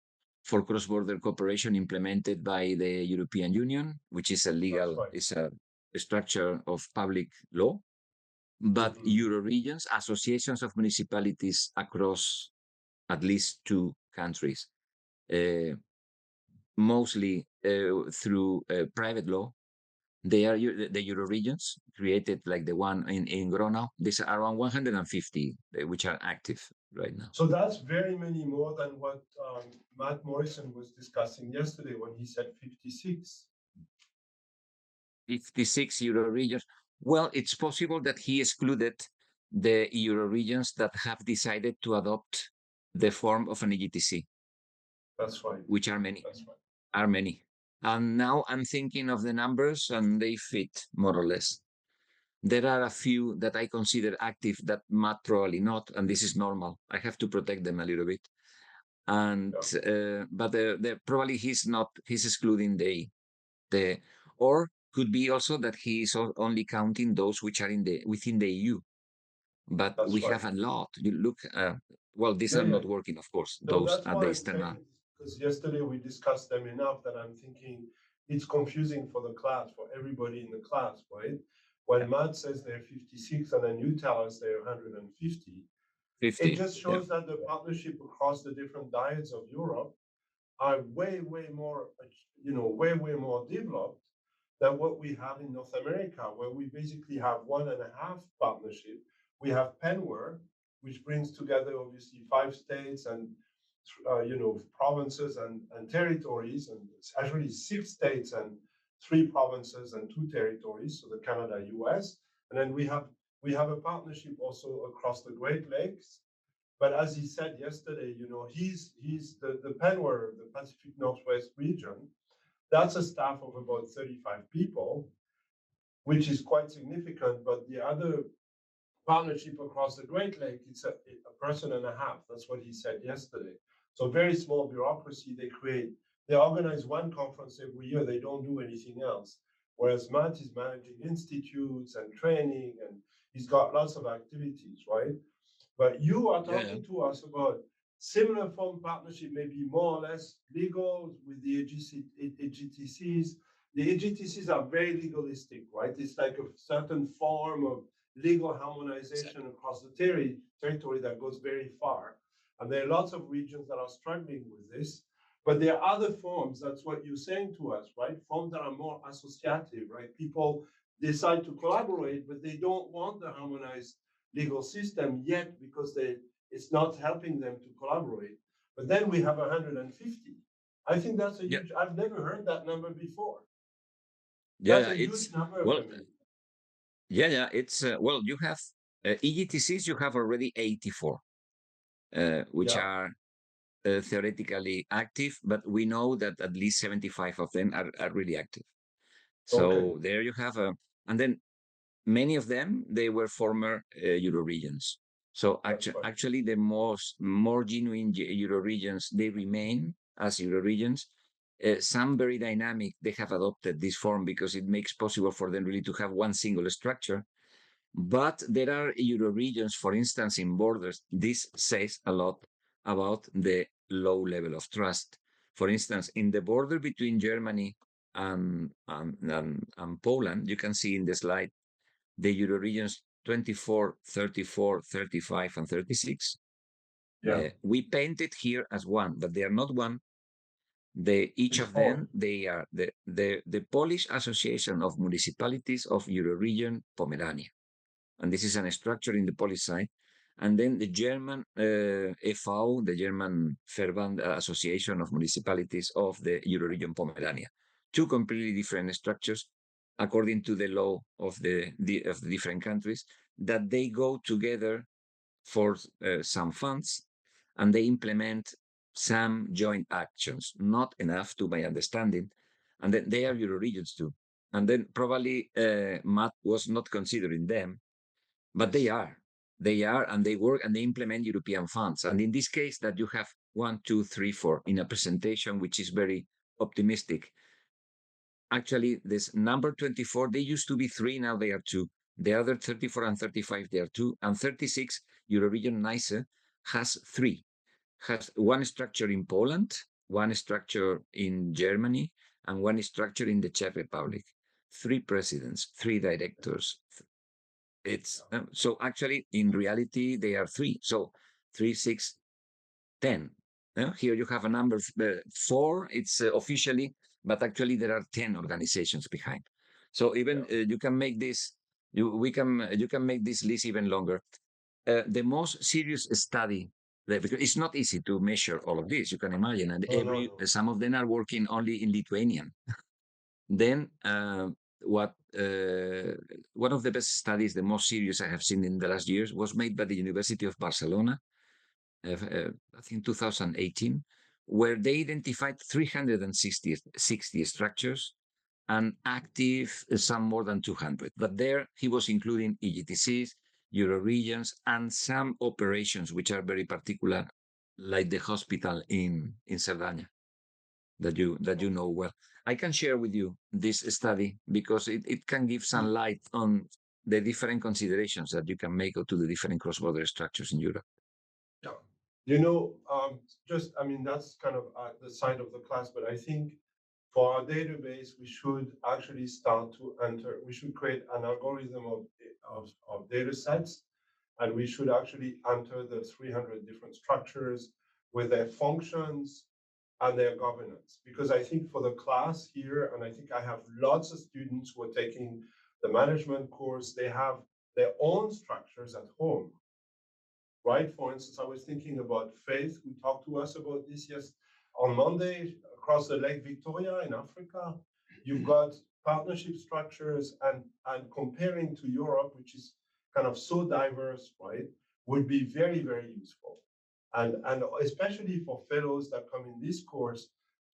for cross-border cooperation implemented by the European Union, which is That's right. a structure of public law, but Hmm. Euro regions, associations of municipalities across at least 2 countries, uh, mostly through private law. They are the Euro regions created like the one in Gronau. These are around 150, which are active right now. So that's very many more than what Matt Morrison was discussing yesterday when he said 56. 56 Euro regions. Well, it's possible that he excluded the Euro regions that have decided to adopt the form of an EGTC, That's right. which are many, That's right. are many. And now I'm thinking of the numbers, and they fit more or less. There are a few that I consider active that might probably not, and this is normal. I have to protect them a little bit. And Yeah. but probably he's excluding the or could be also that he is only counting those which are within the EU. But we That's right. have a lot. You look, well, these Yeah, are yeah. not working, of course. No, Those that's are why the I'm saying external. it, because yesterday we discussed them enough that I'm thinking it's confusing for the class, for everybody in the class, right? Yeah, When Matt says they're 56 and then you tell us they're 150, it 50. just Yeah, shows that the partnership across the different diets of Europe are way more, way more developed than what we have in North America, where we basically have 1.5 partnership. We have PENWAR, which brings together obviously 5 states and provinces and territories, and it's actually 6 states and 3 provinces and 2 territories, so the Canada, US, and then we have a partnership also across the Great Lakes. But as he said yesterday, he's the PENWAR, the Pacific Northwest region. That's a staff of about 35 people, which is quite significant. But the other partnership across the Great Lake, it's a person and a half. That's what he said yesterday. So very small bureaucracy they create. They organize one conference every year. They don't do anything else. Whereas Matt is managing institutes and training, and he's got lots of activities, right? But you are yeah, yeah. talking to us about similar form partnership, maybe more or less legal with the AGTCs. The AGTCs are very legalistic, right? It's like a certain form of legal harmonization Exactly. across the territory that goes very far. And there are lots of regions that are struggling with this. But there are other forms, that's what you're saying to us, right? Forms that are more associative, right? People decide to collaborate, but they don't want the harmonized legal system yet because it's not helping them to collaborate. But then we have 150. I think that's a Yeah, huge, I've never heard that number before. yeah, That's yeah. a huge number Well, for me. Yeah. It's well, you have EGTCs. You have already 84, which Yeah. are theoretically active, but we know that at least 75 of them are really active. Okay. So there you have a, and then many of them they were former euro regions. So That's right. actually the more genuine euro regions, they remain as euro regions. Some very dynamic, they have adopted this form because it makes possible for them really to have one single structure. But there are euro regions, for instance, in borders. This says a lot about the low level of trust. For instance, in the border between Germany and Poland, you can see in the slide the euro regions 24, 34, 35, and 36. Yeah. We paint it here as one, but they are not one. Each It's of four. them, they are the Polish Association of Municipalities of Euroregion Pomerania, and this is a structure in the Polish side. And then the German EV, the German Verband Association of Municipalities of the Euroregion Pomerania. Two completely different structures according to the law of the different countries, that they go together for some funds, and they implement some joint actions, not enough to my understanding. And then they are Euroregions too. And then probably Matt was not considering them, but they Yes. are. They are, and they work and they implement European funds. And in this case, that you have one, two, three, four in a presentation, which is very optimistic. Actually, this number 24, they used to be three, now they are two. The other 34 and 35, they are two. And 36, Euroregion NICE, has three. Has one structure in Poland, one structure in Germany, and one structure in the Czech Republic. Three presidents, three directors, it's so actually in reality they are three. So 3, 6, 10. Here you have a number four. It's officially, but actually there are 10 organizations behind. So Yeah. even you can make this. You can make this list even longer. The most serious study, because it's not easy to measure all of this. You can imagine, and No, no, no. some of them are working only in Lithuanian. Then what one of the best studies, the most serious I have seen in the last years, was made by the University of Barcelona, I think 2018, where they identified 360 structures and active some more than 200. But there he was including EGTCs, Euro regions, and some operations which are very particular, like the hospital in Sardinia that you know well. I can share with you this study because it can give some light on the different considerations that you can make to the different cross-border structures in Europe. Yeah. You know, just, I mean, that's kind of the side of the class, but I think for our database, we should actually start to enter, we should create an algorithm of data sets, and we should actually enter the 300 different structures with their functions and their governance. Because I think for the class here, and I think I have lots of students who are taking the management course, they have their own structures at home, right? For instance, I was thinking about Faith, who talked to us about this on Monday across the Lake Victoria in Africa. You've got partnership structures, and comparing to Europe, which is kind of so diverse, right, would be very, very useful. And especially for fellows that come in this course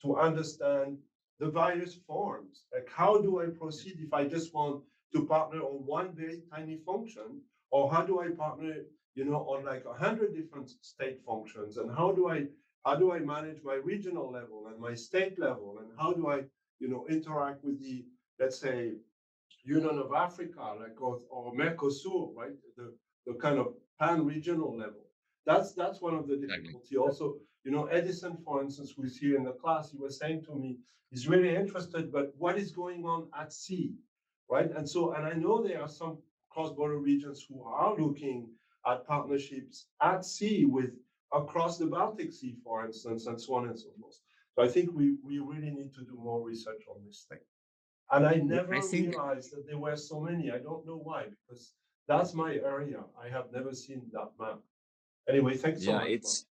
to understand the various forms. Like, how do I proceed if I just want to partner on one very tiny function? Or how do I partner, on like 100 different state functions? And how do I manage my regional level and my state level? And how do I, interact with the, let's say, Union of Africa, like or Mercosur, right? The kind of pan-regional level. That's one of the Exactly. difficulty. Also, Edison, for instance, who is here in the class, he was saying to me, he's really interested, but what is going on at sea, right? And I know there are some cross-border regions who are looking at partnerships at sea with across the Baltic Sea, for instance, and so on and so forth. So I think we really need to do more research on this thing. And I Yeah, I never think, realized that there were so many. I don't know why, because that's my area. I have never seen that map. Anyway, thanks so yeah, much, Mark. it's,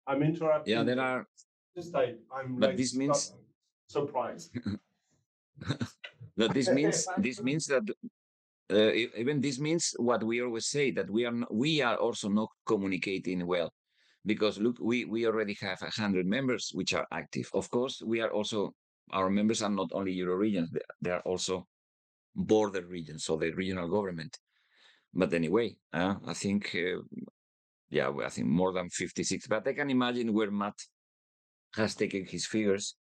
I'm yeah, interrupting, there but are, just I'm but like this stuck, means, surprised. that this means that even this means what we always say, that we are also not communicating well, because look, we already have 100 members which are active. Of course, we are also, our members are not only euro regions, they are also border regions, so the regional government. But anyway, I think yeah, well, I think more than 56. But I can imagine where Matt has taken his figures,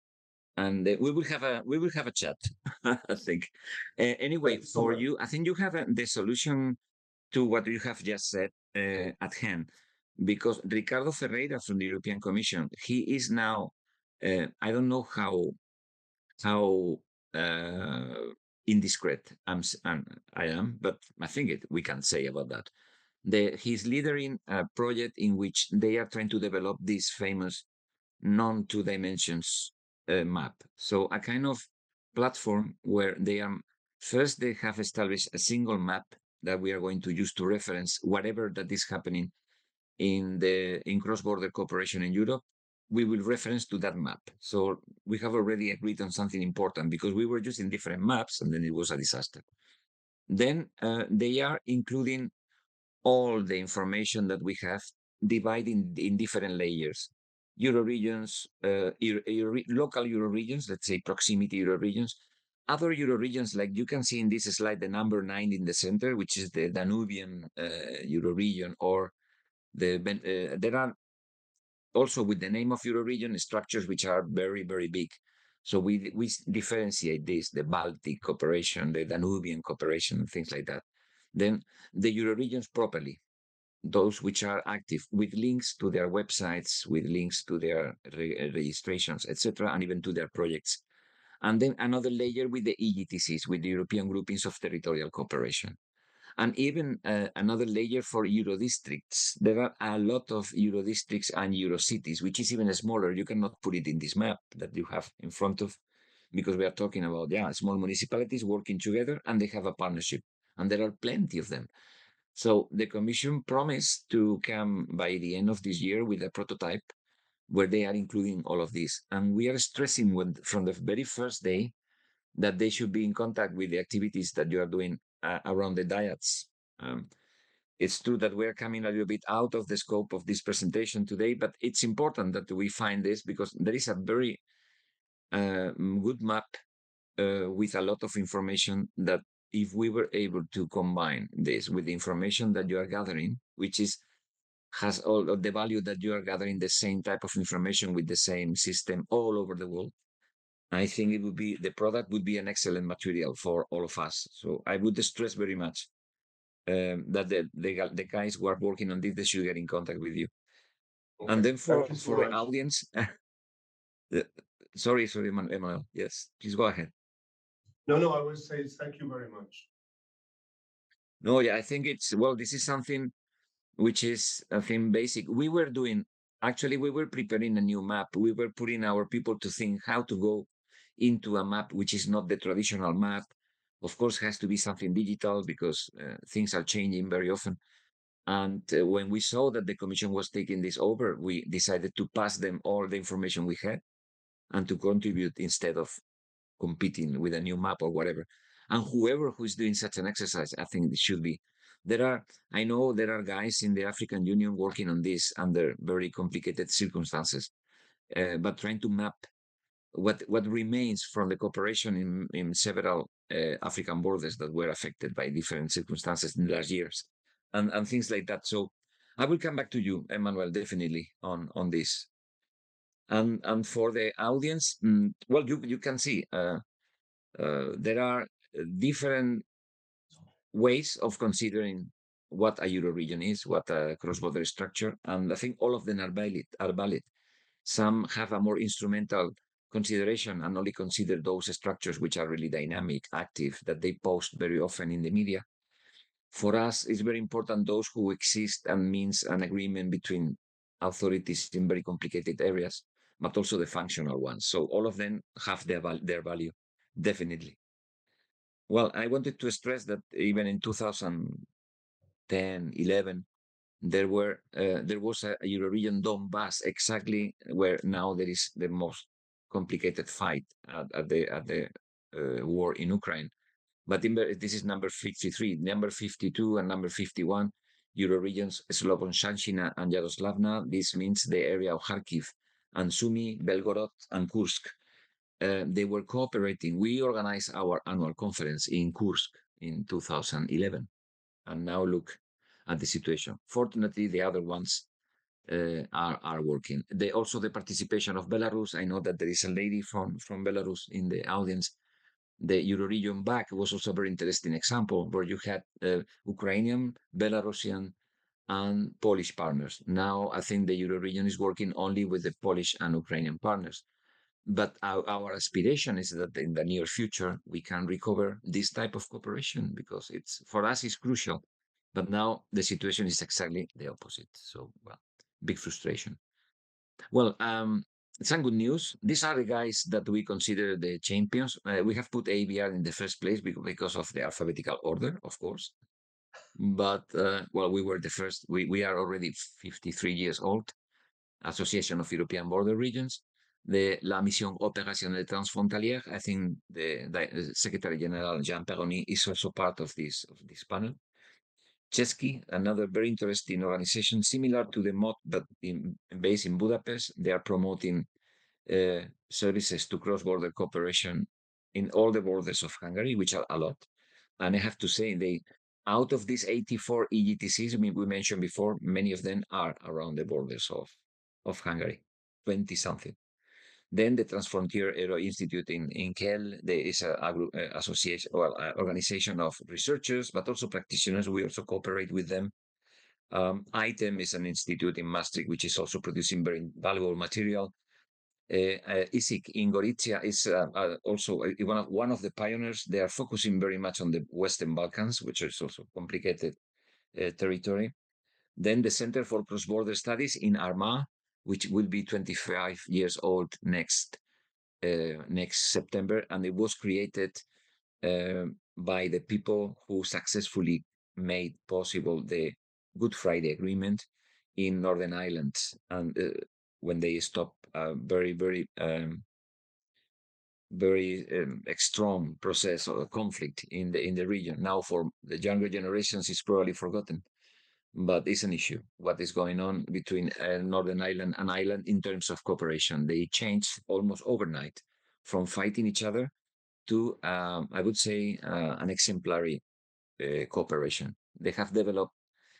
and we will have a chat. I think. Anyway, Thank you so for much. you, I think you have the solution to what you have just said at hand, because Ricardo Ferreira from the European Commission, he is now. I don't know how indiscreet I am, but I think we can say about that. He's leading a project in which they are trying to develop this famous non-two dimensions map. So a kind of platform where they are first they have established a single map that we are going to use to reference whatever that is happening in cross-border cooperation in Europe. We will reference to that map. So we have already agreed on something important, because we were using different maps and then it was a disaster. Then they are including all the information that we have, dividing in different layers. Euroregions, local euroregions, let's say proximity euroregions, other euroregions, like you can see in this slide, the number 9 in the center, which is the Danubian euroregion, or there are also with the name of euroregion structures which are very, very big. So we differentiate this, the Baltic cooperation, the Danubian cooperation, things like that. Then the euroregions properly, those which are active, with links to their websites, with links to their registrations, etc., and even to their projects. And then another layer with the EGTCs, with the European Groupings of Territorial Cooperation. And even another layer for Eurodistricts. There are a lot of Eurodistricts and Eurocities, which is even smaller. You cannot put it in this map that you have in front of, because we are talking about, yeah, small municipalities working together and they have a partnership. And there are plenty of them. So the Commission promised to come by the end of this year with a prototype where they are including all of this. And we are stressing from the very first day that they should be in contact with the activities that you are doing around the dyads. Um, it's true that we're coming a little bit out of the scope of this presentation today, but it's important that we find this, because there is a very good map with a lot of information, that if we were able to combine this with the information that you are gathering, which has all of the value that you are gathering the same type of information with the same system all over the world, I think the product would be an excellent material for all of us. So I would stress very much that the guys who are working on this, they should get in contact with you. And Okay. then Thank you for so the much. audience, uh, sorry, Emmanuel. Yes, please go ahead. No, no, I will say thank you very much. No, yeah, I think this is something which is, I think, basic. Actually, we were preparing a new map. We were putting our people to think how to go into a map which is not the traditional map. Of course, has to be something digital, because things are changing very often. And when we saw that the Commission was taking this over, we decided to pass them all the information we had and to contribute instead of competing with a new map or whatever. And whoever who is doing such an exercise, I think it should be. I know there are guys in the African Union working on this under very complicated circumstances, but trying to map what remains from the cooperation in several African borders that were affected by different circumstances in the last years, and things like that. So I will come back to you, Emmanuel, definitely on this. And for the audience, well, you can see. There are different ways of considering what a Euroregion is, what a cross-border structure, and I think all of them are valid. Some have a more instrumental consideration and only consider those structures which are really dynamic, active, that they post very often in the media. For us, it's very important those who exist and means an agreement between authorities in very complicated areas, but also the functional ones. So all of them have their value, definitely. Well, I wanted to stress that even in 2010, 11, there was a Euroregion Donbass, exactly where now there is the most complicated fight at the war in Ukraine. But this is number 53. Number 52 and number 51, Euro regions Slobodshanshina and Yaroslavna. This means the area of Kharkiv and Sumy, Belgorod, and Kursk. They were cooperating. We organized our annual conference in Kursk in 2011. And now look at the situation. Fortunately, the other ones are working. Also the participation of Belarus. I know that there is a lady from Belarus in the audience. The Euroregion back was also a very interesting example where you had Ukrainian, Belarusian, and Polish partners. Now I think the Euroregion is working only with the Polish and Ukrainian partners. But our aspiration is that in the near future we can recover this type of cooperation because it's for us is crucial. But now the situation is exactly the opposite. So well, big frustration. Well, some good news. These are the guys that we consider the champions. We have put ABR in the first place because of the alphabetical order, of course. But well, we were the first. We are already 53 years old. Association of European Border Regions. La Mission Opérationnelle Transfrontalière. I think the Secretary General Jean Perroni is also part of this panel. Chesky, another very interesting organization, similar to the MOT, but based in Budapest. They are promoting services to cross-border cooperation in all the borders of Hungary, which are a lot. And I have to say, out of these 84 EGTCs we mentioned before, many of them are around the borders of Hungary, 20 something. Then the Transfrontier Aero Institute in Kiel, there is a group, association, well, organization of researchers, but also practitioners. We also cooperate with them. ITEM is an institute in Maastricht, which is also producing very valuable material. ISIC in Gorizia is also one of the pioneers. They are focusing very much on the Western Balkans, which is also complicated territory. Then the Center for Cross-Border Studies in Armagh, which will be 25 years old next September, and it was created by the people who successfully made possible the Good Friday Agreement in Northern Ireland, and when they stopped a very strong process of conflict in the region. Now, for the younger generations, it's probably forgotten, but it's an issue. What is going on between Northern Ireland and Ireland in terms of cooperation? They changed almost overnight from fighting each other to, I would say, an exemplary cooperation. They have developed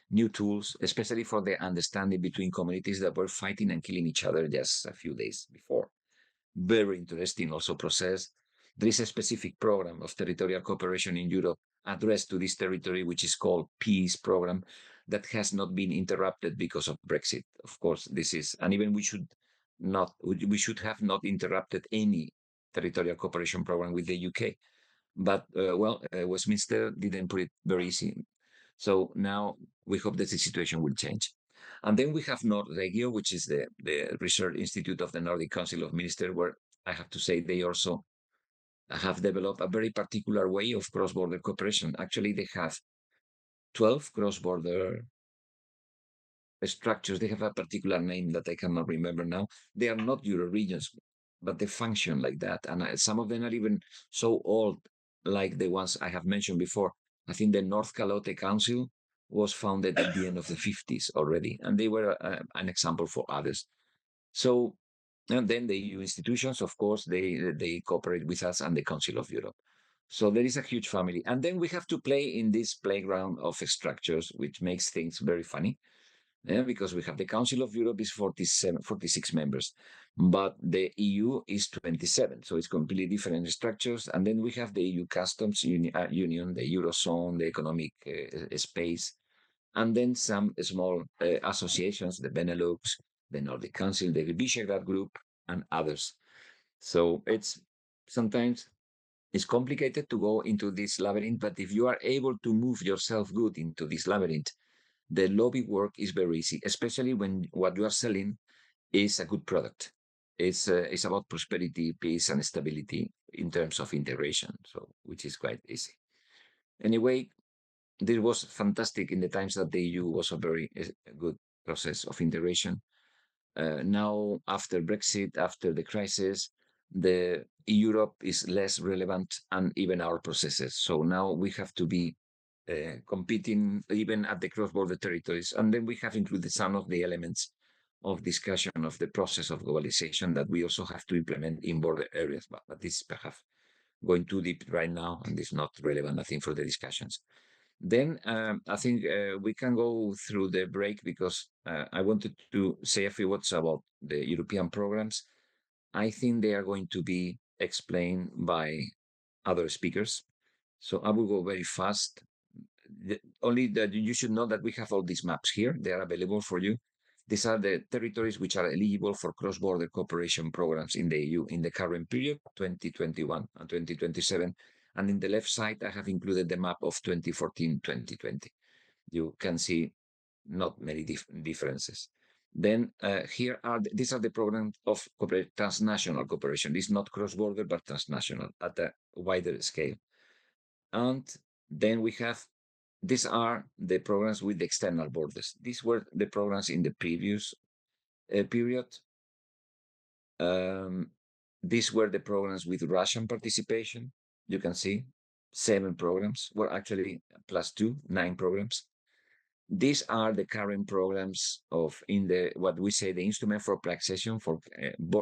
new tools, especially for the understanding between communities that were fighting and killing each other just a few days before. Very interesting also process. There is a specific program of territorial cooperation in Europe addressed to this territory, which is called Peace Program, that has not been interrupted because of Brexit. Of course, this is, and even we should have not interrupted any territorial cooperation program with the UK. But Westminster didn't put it very easy. So now we hope that the situation will change. And then we have Nordregio, which is the research institute of the Nordic Council of Ministers, where I have to say they also have developed a very particular way of cross-border cooperation. Actually, they have 12 cross-border structures. They have a particular name that I cannot remember now. They are not Euro regions, but they function like that. And some of them are even so old, like the ones I have mentioned before. I think the North Calote Council was founded at the end of the 50s already, and they were an example for others. So, and then the EU institutions, of course, they cooperate with us and the Council of Europe. So there is a huge family. And then we have to play in this playground of structures, which makes things very funny. Yeah, because we have the Council of Europe is 46 members, but the EU is 27. So it's completely different structures. And then we have the EU Customs Union, the Eurozone, the economic space, and then some small associations, the Benelux, the Nordic Council, the Visegrad Group, and others. So it's sometimes it's complicated to go into this labyrinth, but if you are able to move yourself good into this labyrinth, the lobby work is very easy, especially when what you are selling is a good product. It's about prosperity, peace, and stability in terms of integration, so which is quite easy. Anyway, this was fantastic in the times that the EU was a very good process of integration. Now, after Brexit, after the crisis, the Europe is less relevant and even our processes. So now we have to be competing even at the cross-border territories. And then we have included some of the elements of discussion of the process of globalization that we also have to implement in border areas. But this is perhaps going too deep right now, and it's not relevant, I think, for the discussions. Then I think we can go through the break because I wanted to say a few words about the European programs. I think they are going to be explained by other speakers. So I will go very fast. Only that you should know that we have all these maps here. They are available for you. These are the territories which are eligible for cross-border cooperation programs in the EU in the current period, 2021 and 2027. And in the left side, I have included the map of 2014-2020. You can see not many differences. Then here are these are the programs of transnational cooperation. It's not cross-border, but transnational at a wider scale. And then we have these are the programs with the external borders. These were the programs in the previous period. These were the programs with Russian participation. You can see 7 programs, well, actually plus 2, 9 programs. These are the current programs of in the what we say the instrument for pre-accession for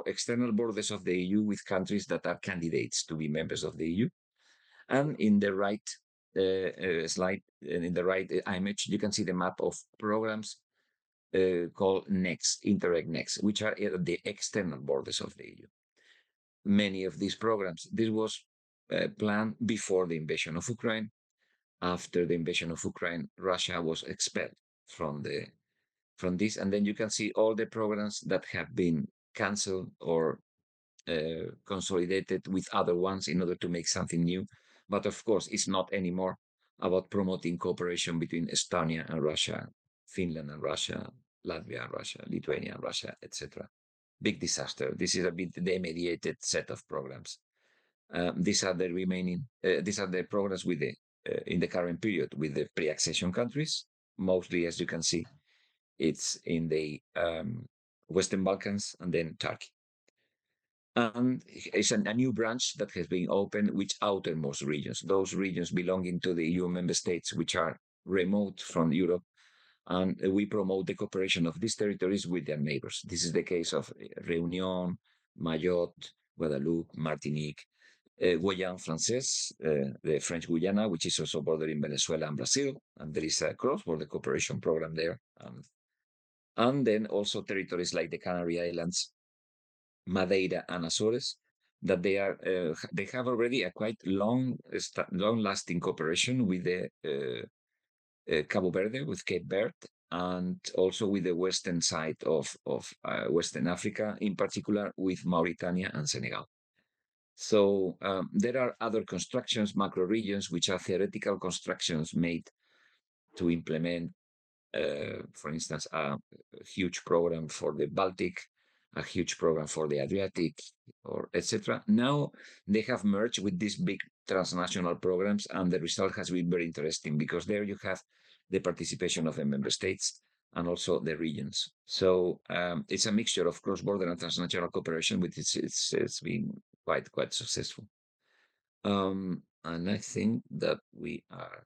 external borders of the EU with countries that are candidates to be members of the EU. And in the right slide, in the right image, you can see the map of programs called Next, Interreg Next, which are at the external borders of the EU. Many of these programs, this was planned before the invasion of Ukraine. After the invasion of Ukraine, Russia was expelled from this, and then you can see all the programs that have been cancelled or consolidated with other ones in order to make something new. But of course, it's not anymore about promoting cooperation between Estonia and Russia, Finland and Russia, Latvia and Russia, Lithuania and Russia, etc. Big disaster. This is a bit demediated set of programs. These are the remaining. These are the programs with the in the current period with the pre-accession countries. Mostly, as you can see, it's in the Western Balkans and then Turkey. And it's a new branch that has been opened with outermost regions, those regions belonging to the EU member states, which are remote from Europe. And we promote the cooperation of these territories with their neighbors. This is the case of Réunion, Mayotte, Guadeloupe, Martinique, Guyane Française, the French Guyana, which is also bordering Venezuela and Brazil. And there is a cross-border cooperation program there. And then also territories like the Canary Islands, Madeira and Azores, that they have already a quite long-lasting cooperation with the Cabo Verde, with Cape Verde, and also with the western side of Western Africa, in particular with Mauritania and Senegal. So there are other constructions, macro regions, which are theoretical constructions made to implement, for instance, a huge program for the Baltic, a huge program for the Adriatic, or etc. Now they have merged with these big transnational programs, and the result has been very interesting because there you have the participation of the member states and also the regions. So it's a mixture of cross-border and transnational cooperation, which it's been quite successful. And I think that we are,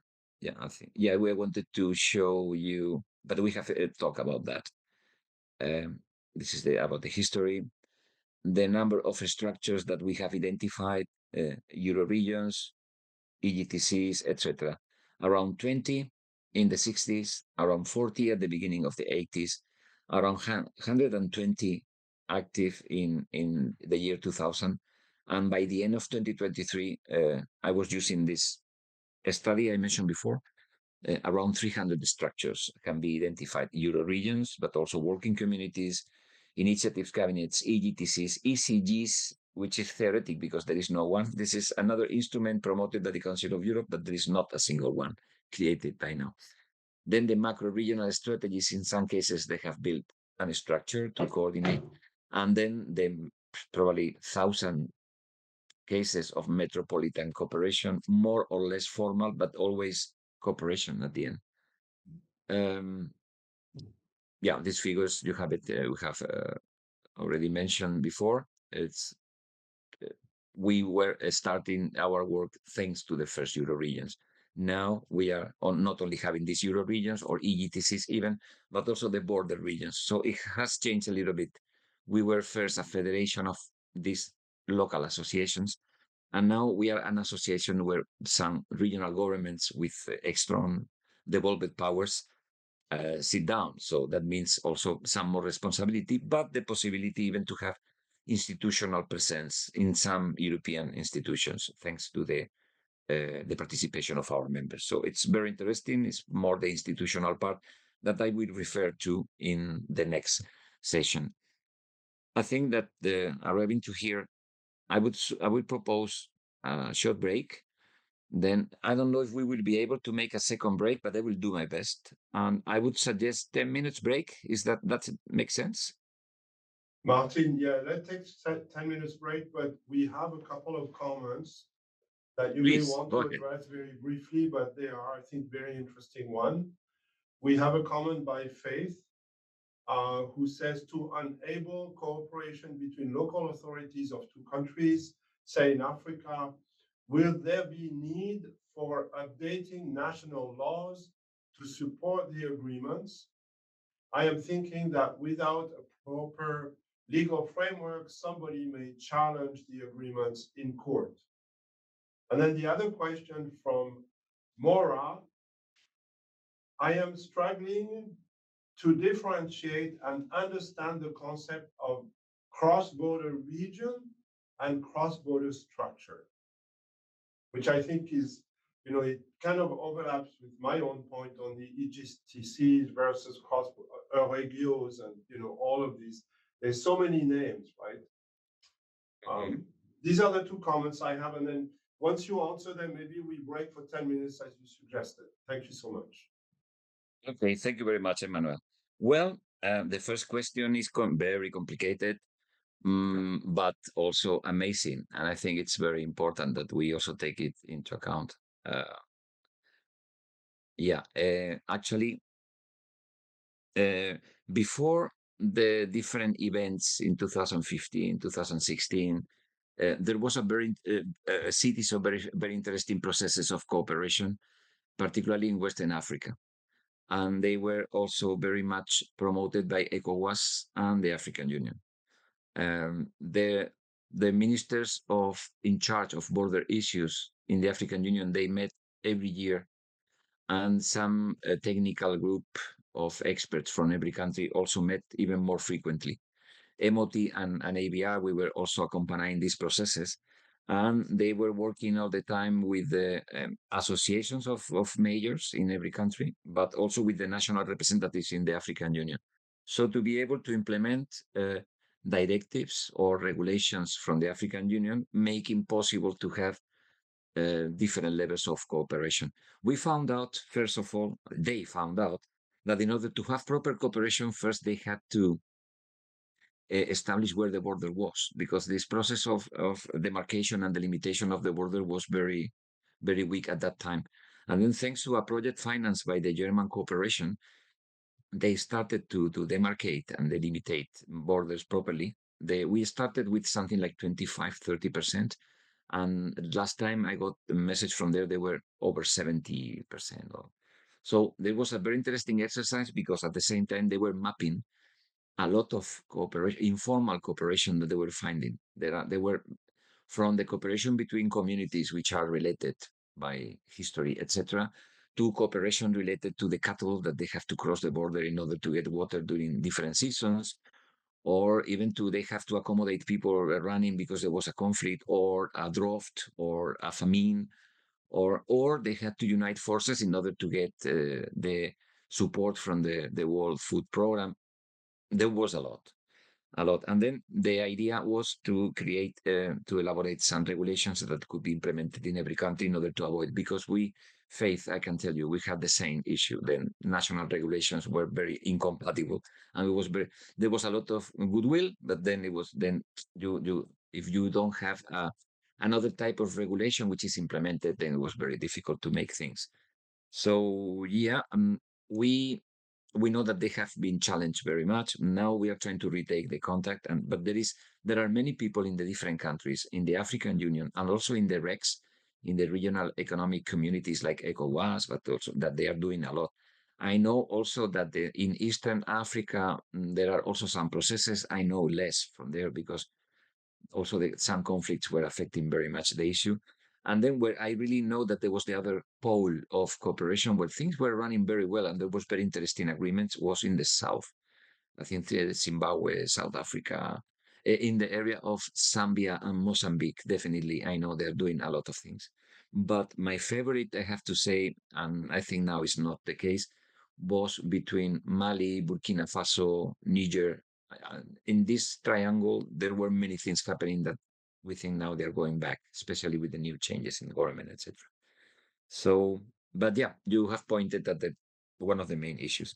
yeah, we wanted to show you, but we have talk about that. This is about the history, the number of structures that we have identified, Euro regions, EGTCs, etc. Around 20 in the 60s, around 40 at the beginning of the 80s, around 120 active in the year 2000. And by the end of 2023, I was using this study I mentioned before. Around 300 structures can be identified, Euro regions, but also working communities, initiatives cabinets, EGTCs, ECGs, which is theoretic because there is no one. This is another instrument promoted by the Council of Europe, but there is not a single one created by now. Then the macro regional strategies, in some cases, they have built a structure to coordinate. And then the probably 1,000 cases of metropolitan cooperation, more or less formal, but always cooperation at the end. Yeah, these figures, you have it, we have already mentioned before. It's we were starting our work thanks to the first euro regions. Now we are on not only having these euro regions or EGTCs even, but also the border regions. So it has changed a little bit. We were first a federation of these local associations, and now we are an association where some regional governments with strong devolved powers sit down. So that means also some more responsibility, but the possibility even to have institutional presence in some European institutions, thanks to the participation of our members. So it's very interesting. It's more the institutional part that I will refer to in the next session. I think that arriving to here, I would propose a short break. Then I don't know if we will be able to make a second break, but I will do my best. And I would suggest 10 minutes break. Is that makes sense? Martin, yeah, let's take 10 minutes break, but we have a couple of comments that you may Please want go to ahead. address very briefly, but they are, I think, very interesting one. We have a comment by Faith, who says to enable cooperation between local authorities of two countries, say in Africa, will there be need for updating national laws to support the agreements? I am thinking that without a proper legal framework, somebody may challenge the agreements in court. And then the other question from Mora, I am struggling to differentiate and understand the concept of cross-border region and cross-border structure, which I think is, it kind of overlaps with my own point on the EGTCs versus cross regios and, all of these. There's so many names, right? Mhm. These are the two comments I have. And then once you answer them, maybe we break for 10 minutes as you suggested. Thank you so much. Okay, thank you very much, Emmanuel. Well, the first question is very complicated, but also amazing. And I think it's very important that we also take it into account. Uh, yeah, actually, uh, before the different events in 2015, 2016, there was a a series of very interesting processes of cooperation, particularly in Western Africa. And they were also very much promoted by ECOWAS and the African Union. The ministers of in charge of border issues in the African Union, they met every year, and some technical group of experts from every country also met even more frequently. MOT and ABR, we were also accompanying these processes, and they were working all the time with the associations of mayors in every country, but also with the national representatives in the African Union. So to be able to implement directives or regulations from the African Union, making possible to have different levels of cooperation. We found out, first of all, they found out that in order to have proper cooperation, first they had to establish where the border was, because this process of demarcation and delimitation of the border was very, very weak at that time. And then, thanks to a project financed by the German cooperation, they started to demarcate and delimitate borders properly. We started with something like 25, 30%. And last time I got a message from there, they were over 70%. So there was a very interesting exercise because at the same time they were mapping a lot of cooperation, informal cooperation that they were finding. They were from the cooperation between communities which are related by history, etc., to cooperation related to the cattle that they have to cross the border in order to get water during different seasons, or even to they have to accommodate people running because there was a conflict or a drought or a famine, or they had to unite forces in order to get the support from the World Food Program. There was a lot. And then the idea was to create, to elaborate some regulations that could be implemented in every country in order to avoid, because Faith, I can tell you, we had the same issue. Then national regulations were very incompatible, and there was a lot of goodwill, but then if you don't have another type of regulation which is implemented, then it was very difficult to make things. So yeah, we we know that they have been challenged very much. Now we are trying to retake the contact, and but there are many people in the different countries, in the African Union, and also in the RECs, in the regional economic communities like ECOWAS, but also that they are doing a lot. I know also that in Eastern Africa, there are also some processes. I know less from there because also some conflicts were affecting very much the issue. And then where I really know that there was the other pole of cooperation where things were running very well and there was very interesting agreements was in the south. I think Zimbabwe, South Africa, in the area of Zambia and Mozambique. Definitely, I know they're doing a lot of things. But my favorite, I have to say, and I think now is not the case, was between Mali, Burkina Faso, Niger. In this triangle, there were many things happening that we think now they're going back, especially with the new changes in government, etc. So, but yeah, you have pointed at one of the main issues.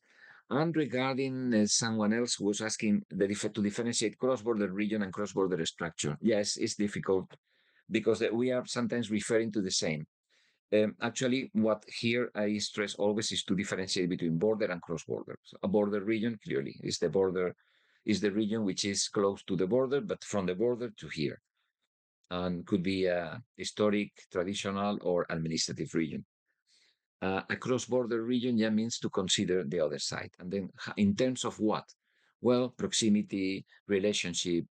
And regarding someone else who was asking to differentiate cross-border region and cross-border structure, yes, it's difficult because we are sometimes referring to the same. Actually, what here I stress always is to differentiate between border and cross-border. So a border region clearly is the border, is the region which is close to the border, but from the border to here, and could be a historic, traditional, or administrative region. A cross-border region yeah means to consider the other side. And then in terms of what? Well, proximity, relationship,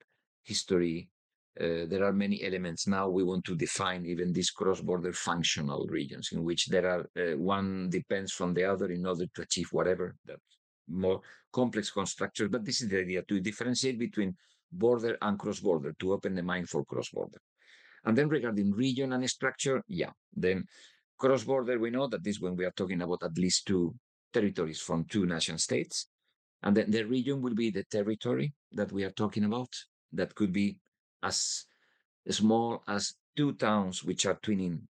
history. There are many elements. Now we want to define even these cross-border functional regions in which there are one depends from the other in order to achieve whatever. That's more complex constructors. But this is the idea to differentiate between border and cross-border to open the mind for cross-border. And then regarding region and structure, yeah, then cross-border, we know that this when we are talking about at least two territories from two nation states. And then the region will be the territory that we are talking about. That could be as small as two towns, which are twin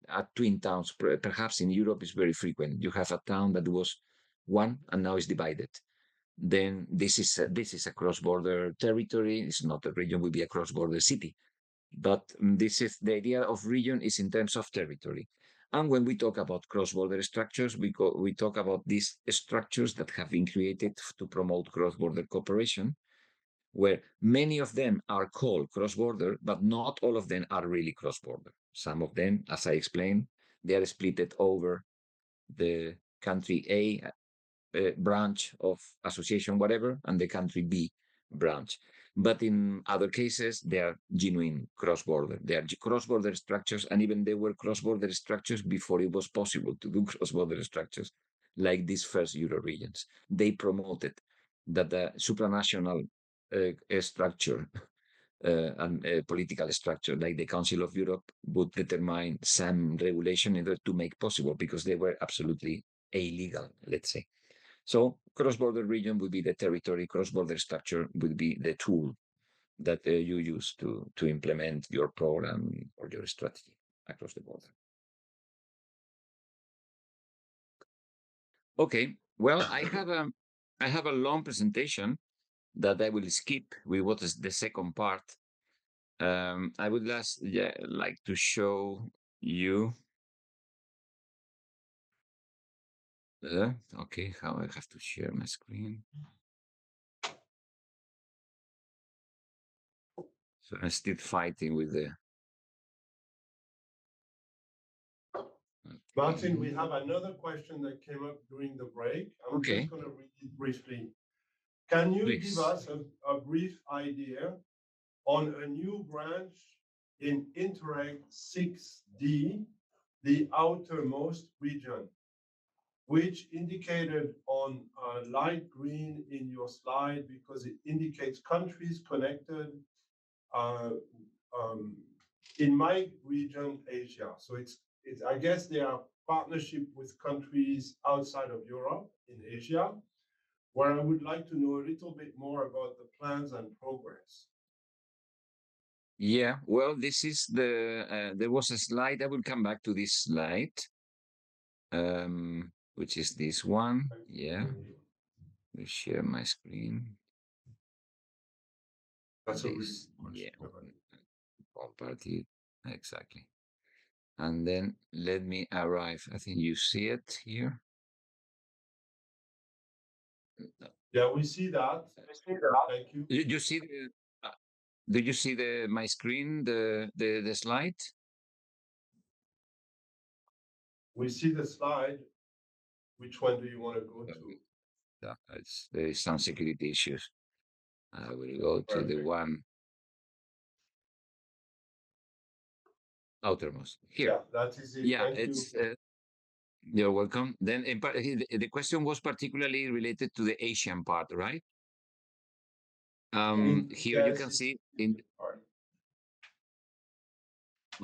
towns. Perhaps in Europe is very frequent. You have a town that was one and now is divided. Then this is a cross-border territory. It's not a region; will be a cross-border city. But this is the idea of region is in terms of territory. And when we talk about cross-border structures, we talk about these structures that have been created to promote cross-border cooperation, where many of them are called cross-border, but not all of them are really cross-border. Some of them, as I explained, they are split over the country A branch of association, whatever, and the country B branch. But in other cases, they are genuine cross-border. They are cross-border structures, and even they were cross-border structures before it was possible to do cross-border structures like these first Euro regions. They promoted that the supranational structure and political structure like the Council of Europe would determine some regulation in order to make possible because they were absolutely illegal, let's say. So cross-border region would be the territory, cross-border structure would be the tool that you use to implement your program or your strategy across the border. Okay, well, I have a long presentation that I will skip with what is the second part. I would like to show you. Okay, how I have to share my screen. So I'm still fighting with the. Martin, we have another question that came up during the break. I'm just Okay, going to read it briefly. Can you give please. us a brief idea on a new branch in Interreg 6D, the outermost region, which indicated on light green in your slide because it indicates countries connected uh, um, in my region, Asia. So it's I guess they are partnership with countries outside of Europe in Asia, where I would like to know a little bit more about the plans and progress. Yeah, well, this is there was a slide. I will come back to this slide, which is this one. Yeah, we share my screen. That's a really This, good question. yeah, all party, exactly. And then let me arrive. I think you see it here. Yeah, we see that. Thank you. You see the, do you see the my screen, the slide? We see the slide. Which one do you want to go to? Yeah, there is some security issues. I will go to the Perfect. one outermost Yeah, here. that is it. Yeah, Thank you. it's you're welcome. Then the question was particularly related to the Asian part, right? Here you Yes, can it's see in, all right.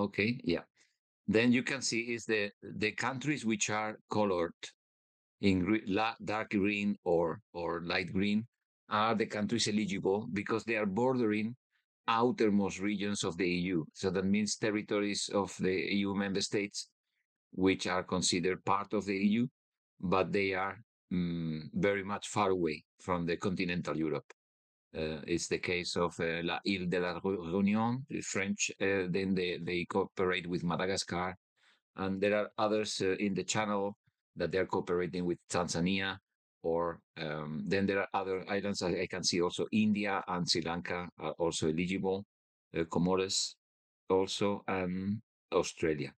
okay, yeah. Then you can see is the countries which are colored in dark green or light green are the countries eligible because they are bordering outermost regions of the EU. So that means territories of the EU member states which are considered part of the EU, but they are very much far away from the continental Europe. It's the case of La Ile de la Réunion, the French. Then they cooperate with Madagascar, and there are others in the channel that they're cooperating with Tanzania. Or then there are other islands. I can see also India and Sri Lanka are also eligible, Comoros also, and Australia.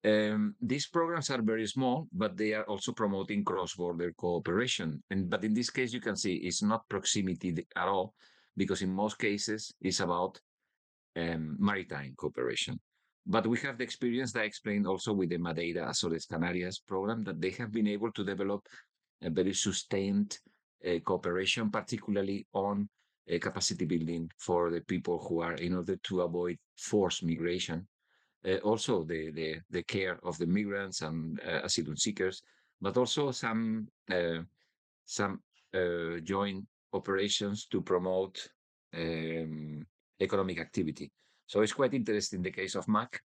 These programs are very small, but they are also promoting cross-border cooperation. But in this case, you can see it's not proximity at all, because in most cases it's about maritime cooperation. But we have the experience that I explained also with the Madeira Azores Canarias program that they have been able to develop a very sustained cooperation, particularly on capacity building for the people who are in order to avoid forced migration, also the care of the migrants and asylum seekers, but also some joint operations to promote um, economic activity. So it's quite interesting the case of MAC.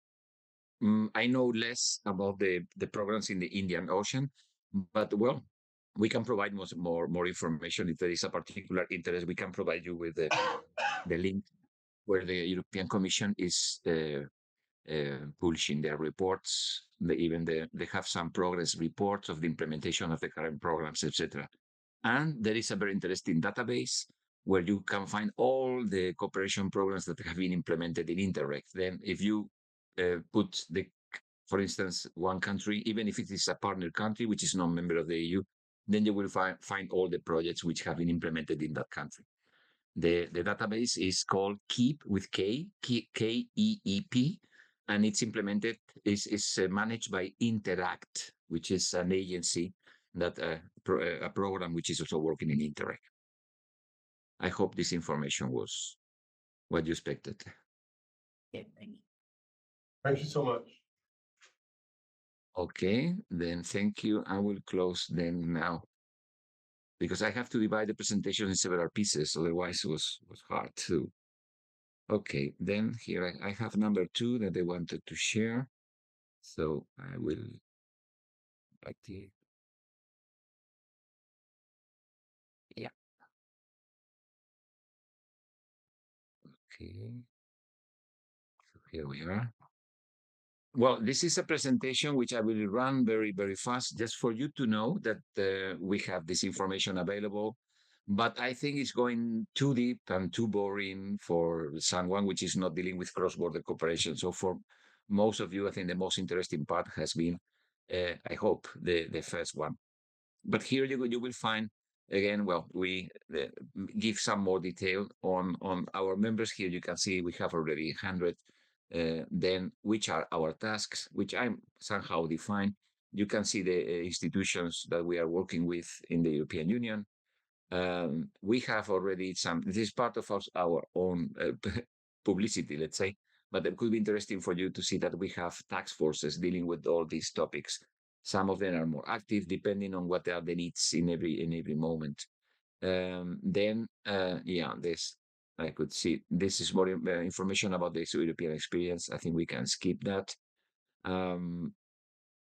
I know less about the programs in the Indian Ocean, but well, we can provide more information if there is a particular interest. We can provide you with the link where the European Commission is publishing their reports. They have some progress reports of the implementation of the current programs, etc. And there is a very interesting database where you can find all the cooperation programs that have been implemented in Interreg. Then, if you put for instance, one country, even if it is a partner country which is not a member of the EU, then you will find all the projects which have been implemented in that country. The database is called KEEP with Keep, and it's implemented, is managed by Interact, which is an agency that a program which is also working in Interreg. I hope this information was what you expected. Yeah, thank you. Thank you so much. Okay, then thank you. I will close them now because I have to divide the presentation in several pieces. Otherwise, it was hard to. Okay, then here I have number 2 that they wanted to share. So I will activate. Yeah. Okay. So here we are. Well, this is a presentation which I will run very fast, just for you to know that we have this information available. But I think it's going too deep and too boring for someone which is not dealing with cross-border cooperation. So for most of you, I think the most interesting part has been, I hope, the first one. But here you will find again, well, we give some more detail on our members. Here you can see we have already 100. Then which are our tasks, which I'm somehow define. You can see the institutions that we are working with in the European Union. We have already this is part of our own publicity, let's say, but it could be interesting for you to see that we have task forces dealing with all these topics. Some of them are more active depending on what are the needs in every moment. Then, yeah, this I could see. This is more information about the European experience. I think we can skip that. And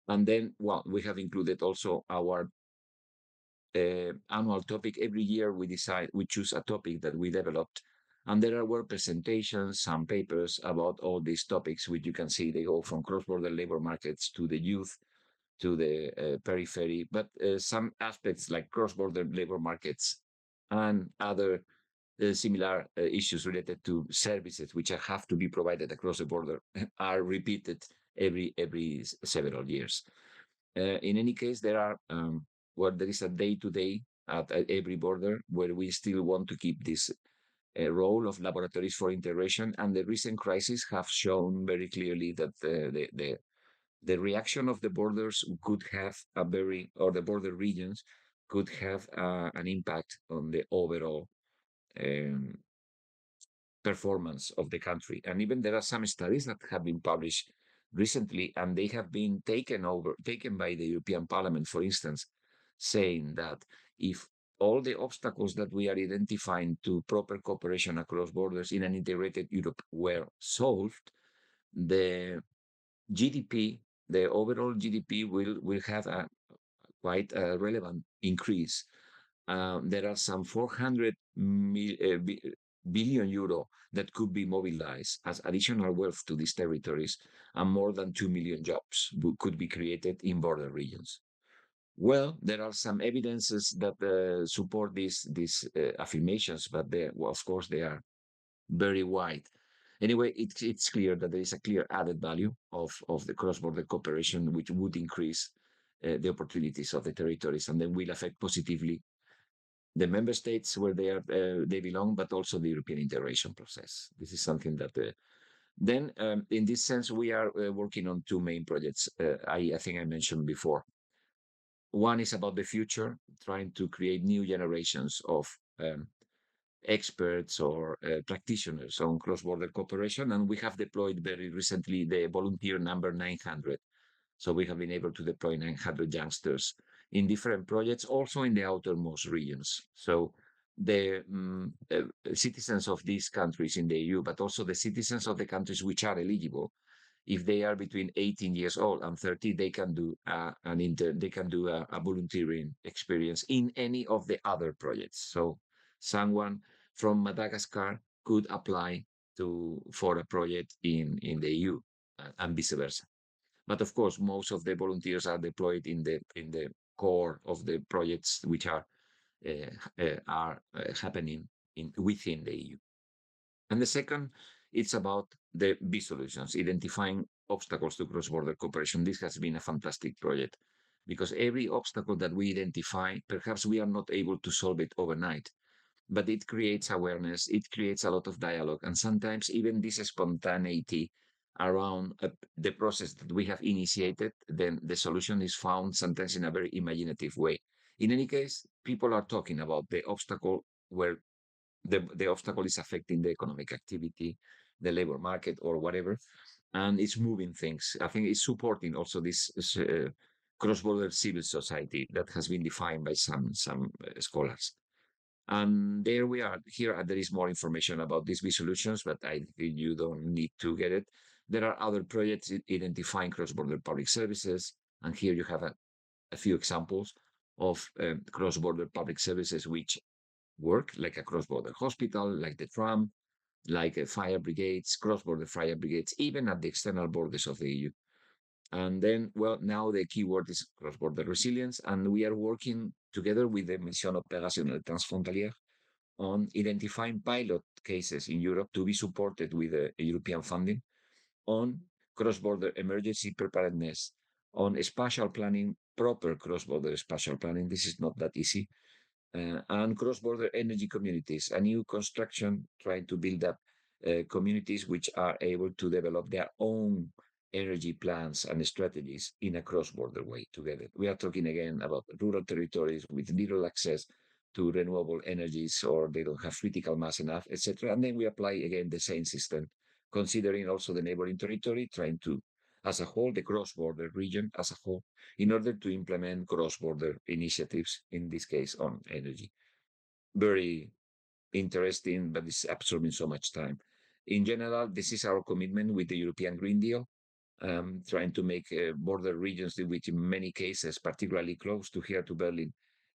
then, well, we have included also our annual topic. Every year we choose a topic that we developed, and there are word presentations, some papers about all these topics, which you can see they go from cross-border labor markets to the youth, to the periphery, but some aspects like cross-border labor markets and other similar issues related to services which have to be provided across the border are repeated every several years. In any case, there are there is a day-to-day at every border where we still want to keep this role of laboratories for integration, and the recent crises have shown very clearly that the reaction of the borders could have a very, or the border regions could have an impact on the overall um, performance of the country. And even there are some studies that have been published recently, and they have been taken by the European Parliament, for instance, saying that if all the obstacles that we are identifying to proper cooperation across borders in an integrated Europe were solved, the GDP, the overall GDP will have a quite a relevant increase. There are some 400 billion euro that could be mobilized as additional wealth to these territories, and more than 2 million jobs could be created in border regions. Well, there are some evidences that support these affirmations, but well, of course they are very wide. Anyway, it's clear that there is a clear added value of the cross-border cooperation, which would increase the opportunities of the territories, and then will affect positively the member states where they belong, but also the European integration process. This is something that then, in this sense, we are working on two main projects. I think I mentioned before. One is about the future, trying to create new generations of experts or practitioners on cross-border cooperation, and we have deployed very recently the volunteer number 900. So we have been able to deploy 900 youngsters in different projects, also in the outermost regions. So the citizens of these countries in the EU, but also the citizens of the countries which are eligible, if they are between 18 years old and 30, they can do they can do a volunteering experience in any of the other projects. So someone from Madagascar could apply for a project in the EU, and vice versa. But of course, most of the volunteers are deployed in the core of the projects which are happening within the EU. And the second, it's about the B solutions, identifying obstacles to cross-border cooperation. This has been a fantastic project because every obstacle that we identify, perhaps we are not able to solve it overnight, but it creates awareness, it creates a lot of dialogue, and sometimes even this spontaneity around the process that we have initiated, then the solution is found sometimes in a very imaginative way. In any case, people are talking about the obstacle where the obstacle is affecting the economic activity, the labor market, or whatever, and it's moving things. I think it's supporting also this cross-border civil society that has been defined by some scholars. And there we are. Here, there is more information about these resolutions, but I think you don't need to get it. There are other projects identifying cross-border public services, and here you have a few examples of cross-border public services which work, like a cross-border hospital, like the tram, like fire brigades, cross-border fire brigades, even at the external borders of the EU. And then, well, now the keyword is cross-border resilience, and we are working together with the Mission Opérationnelle Transfrontalière on identifying pilot cases in Europe to be supported with European funding on cross-border emergency preparedness, on spatial planning, proper cross-border spatial planning. This is not that easy. And cross-border energy communities, a new construction trying to build up communities which are able to develop their own energy plans and strategies in a cross-border way together. We are talking again about rural territories with little access to renewable energies, or they don't have critical mass enough, etc. And then we apply again the same system, considering also the neighboring territory, trying to, as a whole, the cross-border region as a whole, in order to implement cross-border initiatives, in this case on energy. Very interesting, but it's absorbing so much time. In general, this is our commitment with the European Green Deal, trying to make border regions, which in many cases, particularly close to here to Berlin,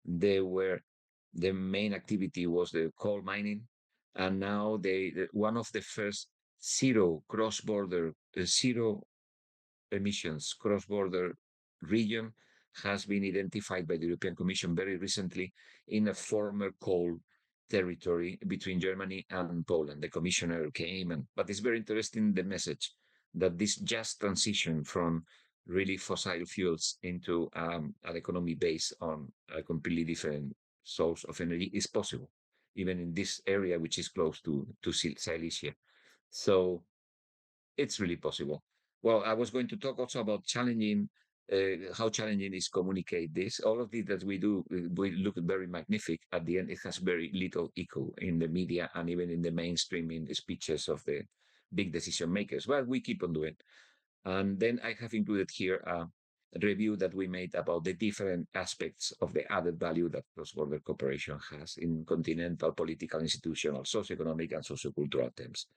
they were the main activity was the coal mining, and now one of the first zero cross-border, zero emissions cross-border region has been identified by the European Commission very recently in a former cold territory between Germany and Poland. The commissioner came, but it's very interesting the message that this just transition from really fossil fuels into an economy based on a completely different source of energy is possible, even in this area which is close to Silesia. So it's really possible. Well, I was going to talk also about how challenging is communicate this. All of this that we do, we look very magnific. At the end, it has very little echo in the media and even in the mainstream in the speeches of the big decision makers. Well, we keep on doing. And then I have included here a review that we made about the different aspects of the added value that cross-border cooperation has in continental, political, institutional, socioeconomic, and sociocultural terms.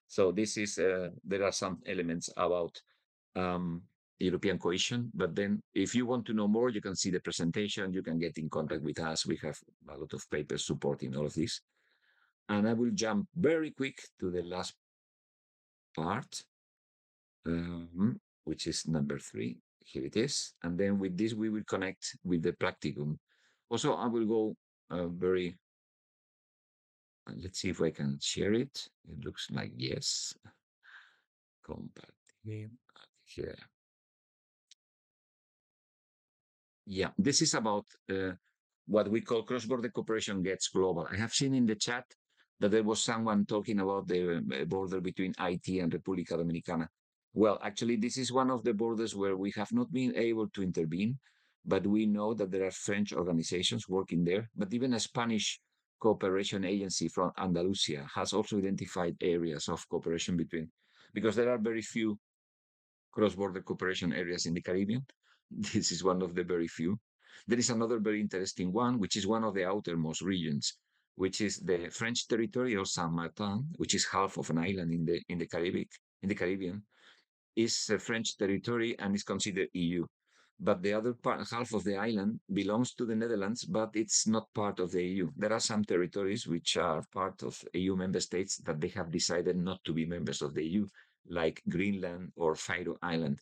So there are some elements about um, European cohesion. But then if you want to know more, you can see the presentation, you can get in contact with us. We have a lot of papers supporting all of this. And I will jump very quick to the last part, which is number 3. Here it is. And then with this, we will connect with the practicum. Also, I will go let's see if I can share it. It looks like yes. Compartir. Here. Yeah, this is about what we call cross-border cooperation gets global. I have seen in the chat that there was someone talking about the border between Haiti and República Dominicana. Well, actually, this is one of the borders where we have not been able to intervene, but we know that there are French organizations working there, but even a Spanish cooperation agency from Andalusia has also identified areas of cooperation between, because there are very few cross-border cooperation areas in the Caribbean. This is one of the very few. There is another very interesting one, which is one of the outermost regions, which is the French territory of Saint Martin, which is half of an island in the Caribbean, is a French territory and is considered EU. But the other part, half of the island, belongs to the Netherlands, but it's not part of the EU. There are some territories which are part of EU member states that they have decided not to be members of the EU, like Greenland or Faroe Island.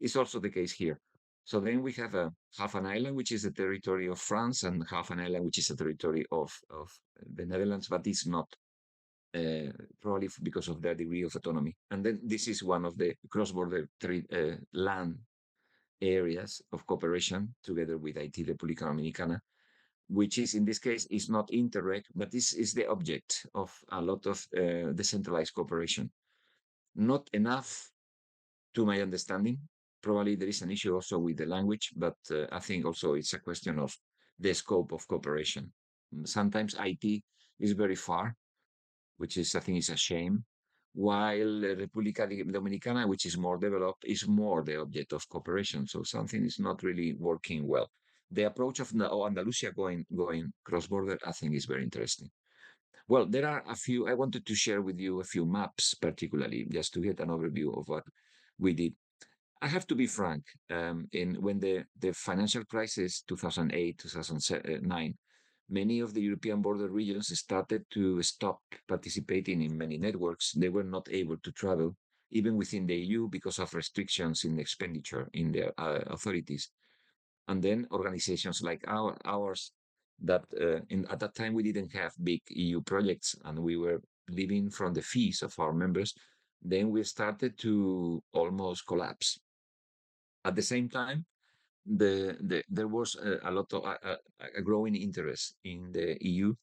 It's also the case here. So then we have a half an island, which is the territory of France, and half an island, which is a territory of the Netherlands, but it's not probably because of their degree of autonomy. And then this is one of the cross-border land areas of cooperation together with Haiti, República Dominicana, which is in this case is not Interreg, but this is the object of a lot of decentralized cooperation. Not enough, to my understanding. Probably there is an issue also with the language, but I think also it's a question of the scope of cooperation. Sometimes IT is very far, which is I think is a shame, while República Dominicana, which is more developed, is more the object of cooperation. So something is not really working well. The approach of Andalusia going cross-border, I think, is very interesting. Well, there are a few. I wanted to share with you a few maps, particularly just to get an overview of what we did. I have to be frank. When the financial crisis 2008 2009, many of the European border regions started to stop participating in many networks. They were not able to travel, even within the EU, because of restrictions in expenditure in their authorities. And then organizations like ours, that at that time we didn't have big EU projects and we were living from the fees of our members. Then we started to almost collapse. At the same time, there was a lot of a growing interest in the EU,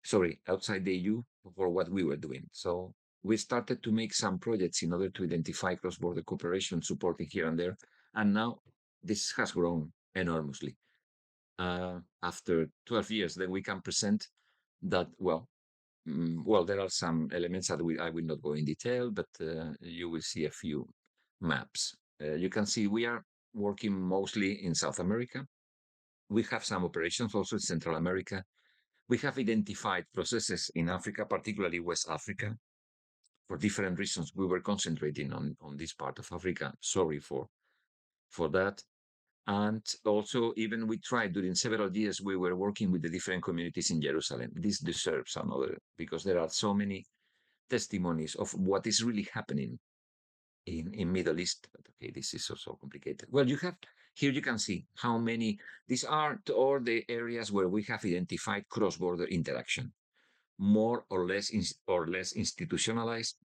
sorry, outside the EU for what we were doing. So we started to make some projects in order to identify cross-border cooperation, supporting here and there. And now this has grown enormously. After 12 years, then we can present that, well, there are some elements that I will not go in detail, but you will see a few maps. You can see we are working mostly in South America. We have some operations also in Central America. We have identified processes in Africa, particularly West Africa. For different reasons, we were concentrating on this part of Africa. Sorry for that. And also, even we tried during several years, we were working with the different communities in Jerusalem. This deserves another, because there are so many testimonies of what is really happening in Middle East. But okay, this is also complicated. Well, you have Here you can see how many, these are all the areas where we have identified cross-border interaction, more or less institutionalized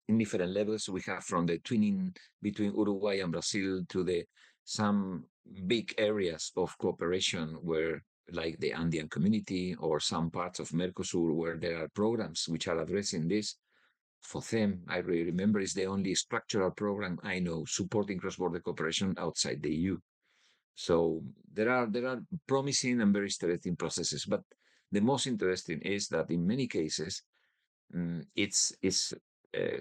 in different levels. We have from the twinning between Uruguay and Brazil to the some big areas of cooperation where like the Andean community or some parts of Mercosur where there are programs which are addressing this. For them, I remember is the only structural program I know supporting cross-border cooperation outside the EU. So there are promising and very interesting processes, but the most interesting is that in many cases it's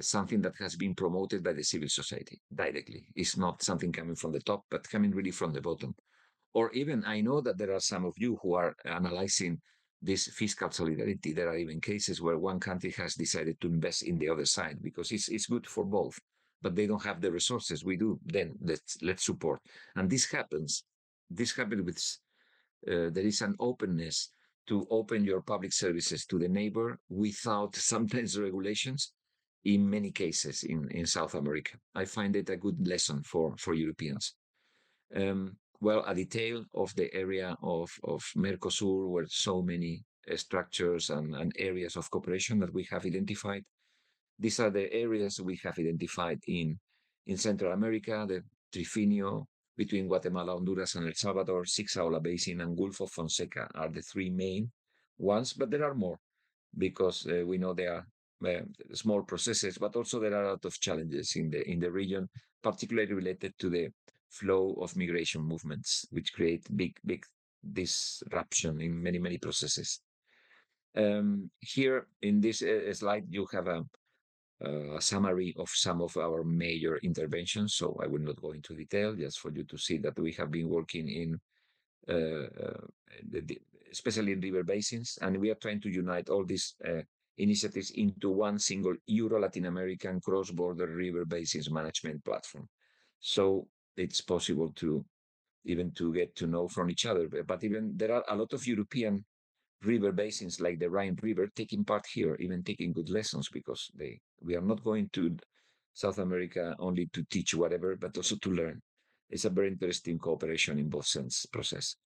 something that has been promoted by the civil society directly. It's not something coming from the top, but coming really from the bottom. Or even I know that there are some of you who are analyzing this fiscal solidarity. There are even cases where one country has decided to invest in the other side because it's good for both, but they don't have the resources. We do. Then let's support. And this happens. This happens with there is an openness to open your public services to the neighbor without sometimes regulations in many cases in South America. I find it a good lesson for Europeans. Well, a detail of the area of Mercosur, where so many structures and areas of cooperation that we have identified. These are the areas we have identified in Central America, the Trifinio between Guatemala, Honduras, and El Salvador, Six-Aula Basin, and Gulf of Fonseca are the three main ones, but there are more because we know there are small processes, but also there are a lot of challenges in the region, particularly related to the flow of migration movements, which create big disruption in many processes. Here in this slide, you have a summary of some of our major interventions. So I will not go into detail, just for you to see that we have been working in, uh, uh, especially in river basins, and we are trying to unite all these initiatives into one single Euro-Latin American cross-border river basins management platform. So it's possible to even to get to know from each other. But even there are a lot of European river basins like the Rhine River taking part here, even taking good lessons because we are not going to South America only to teach whatever, but also to learn. It's a very interesting cooperation in both sense process.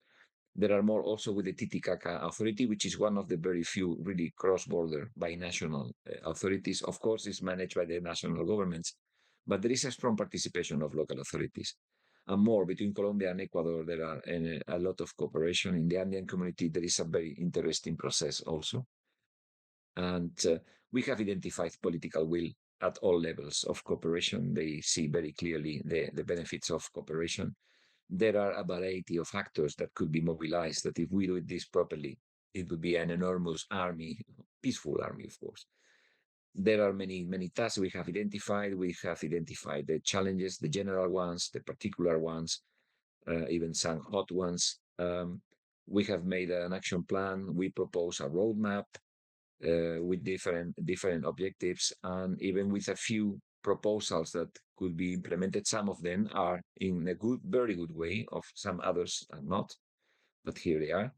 There are more also with the Titicaca Authority, which is one of the very few really cross-border binational authorities. Of course, it's managed by the national governments, but there is a strong participation of local authorities. And more between Colombia and Ecuador, there are a lot of cooperation. In the Andean community, there is a very interesting process also. And we have identified political will at all levels of cooperation. They see very clearly the benefits of cooperation. There are a variety of actors that could be mobilized that if we do this properly, it would be an enormous army, peaceful army, of course. There are many tasks we have identified. We have identified the challenges, the general ones, the particular ones, even some hot ones. We have made an action plan. We propose a roadmap with different objectives, and even with a few proposals that could be implemented. Some of them are in a very good way. Of some others are not, but here they are.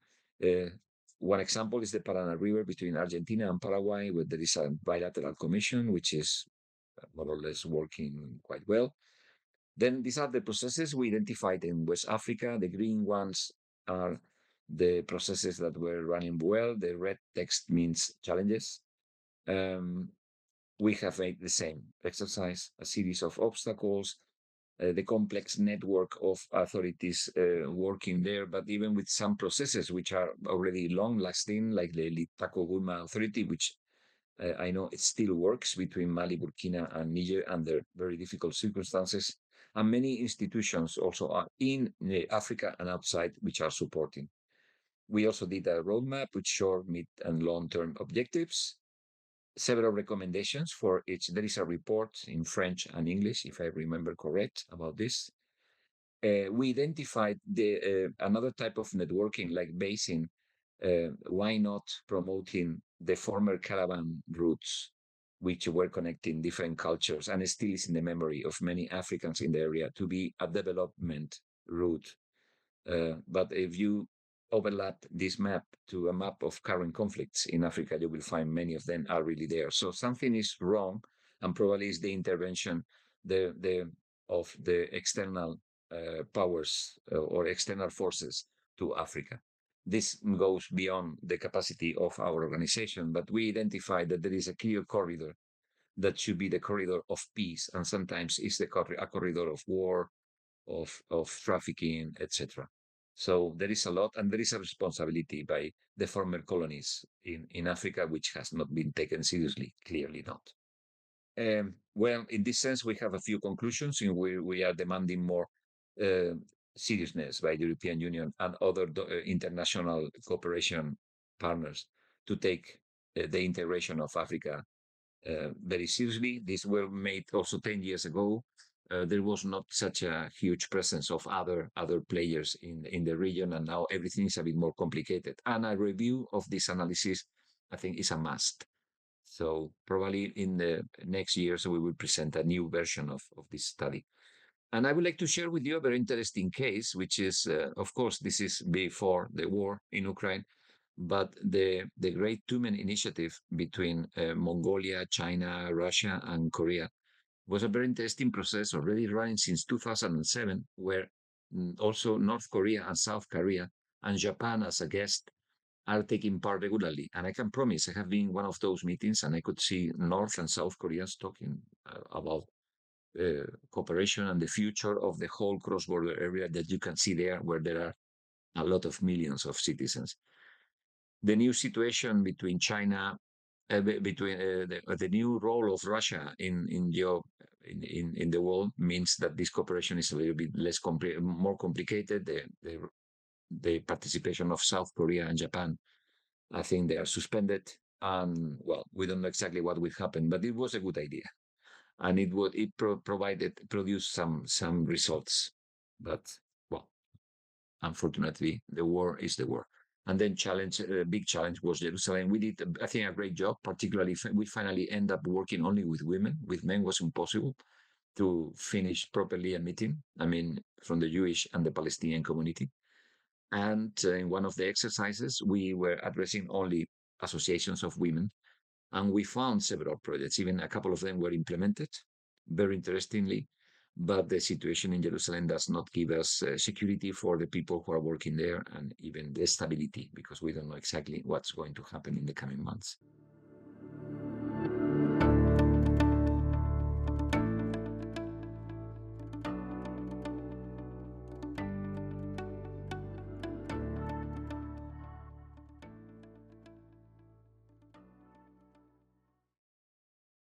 One example is the Paraná River between Argentina and Paraguay, where there is a bilateral commission, which is more or less working quite well. Then these are the processes we identified in West Africa. The green ones are the processes that were running well. The red text means challenges. We have made the same exercise, a series of obstacles, the complex network of authorities working there, but even with some processes which are already long lasting, like the Litako-Gulma Authority, which I know it still works between Mali, Burkina, and Niger under very difficult circumstances. And many institutions also are in Africa and outside, which are supporting. We also did a roadmap with short, mid, and long-term objectives, several recommendations for each. There is a report in French and English, if I remember correct, about this. We identified another type of networking like basin. Why not promoting the former caravan routes, which were connecting different cultures and still is in the memory of many Africans in the area, to be a development route. But if you overlap this map to a map of current conflicts in Africa, you will find many of them are really there. So something is wrong, and probably is the intervention of the external powers or external forces to Africa. This goes beyond the capacity of our organization, but we identify that there is a clear corridor that should be the corridor of peace, and sometimes it's a corridor of war, of trafficking, etc. So there is a lot, and there is a responsibility by the former colonies in Africa, which has not been taken seriously, clearly not. Well, in this sense, we have a few conclusions in where we are demanding more uh, seriousness by the European Union and other international cooperation partners to take the integration of Africa very seriously. These were made also 10 years ago. There was not such a huge presence of other players in the region, and now everything is a bit more complicated. And a review of this analysis, I think, is a must. So probably in the next years, we will present a new version of this study. And I would like to share with you a very interesting case, which is, of course, this is before the war in Ukraine, but the Great Tumen Initiative between Mongolia, China, Russia, and Korea was a very interesting process already running since 2007, where also North Korea and South Korea and Japan as a guest are taking part regularly. And I can promise I have been in one of those meetings and I could see North and South Koreans talking about cooperation and the future of the whole cross-border area that you can see there, where there are a lot of millions of citizens. The new situation between China, between the new role of Russia in the world means that this cooperation is a little bit more complicated. The participation of South Korea and Japan, I think they are suspended, and well, we don't know exactly what will happen, but it was a good idea, and it produced some results, but well, unfortunately, the war is the war. And then big challenge was Jerusalem. We did, I think, a great job. Particularly, we finally end up working only with women. With men was impossible to finish properly a meeting. I mean, from the Jewish and the Palestinian community. And in one of the exercises, we were addressing only associations of women, and we found several projects. Even a couple of them were implemented, very interestingly. But the situation in Jerusalem does not give us security for the people who are working there, and even the stability, because we don't know exactly what's going to happen in the coming months.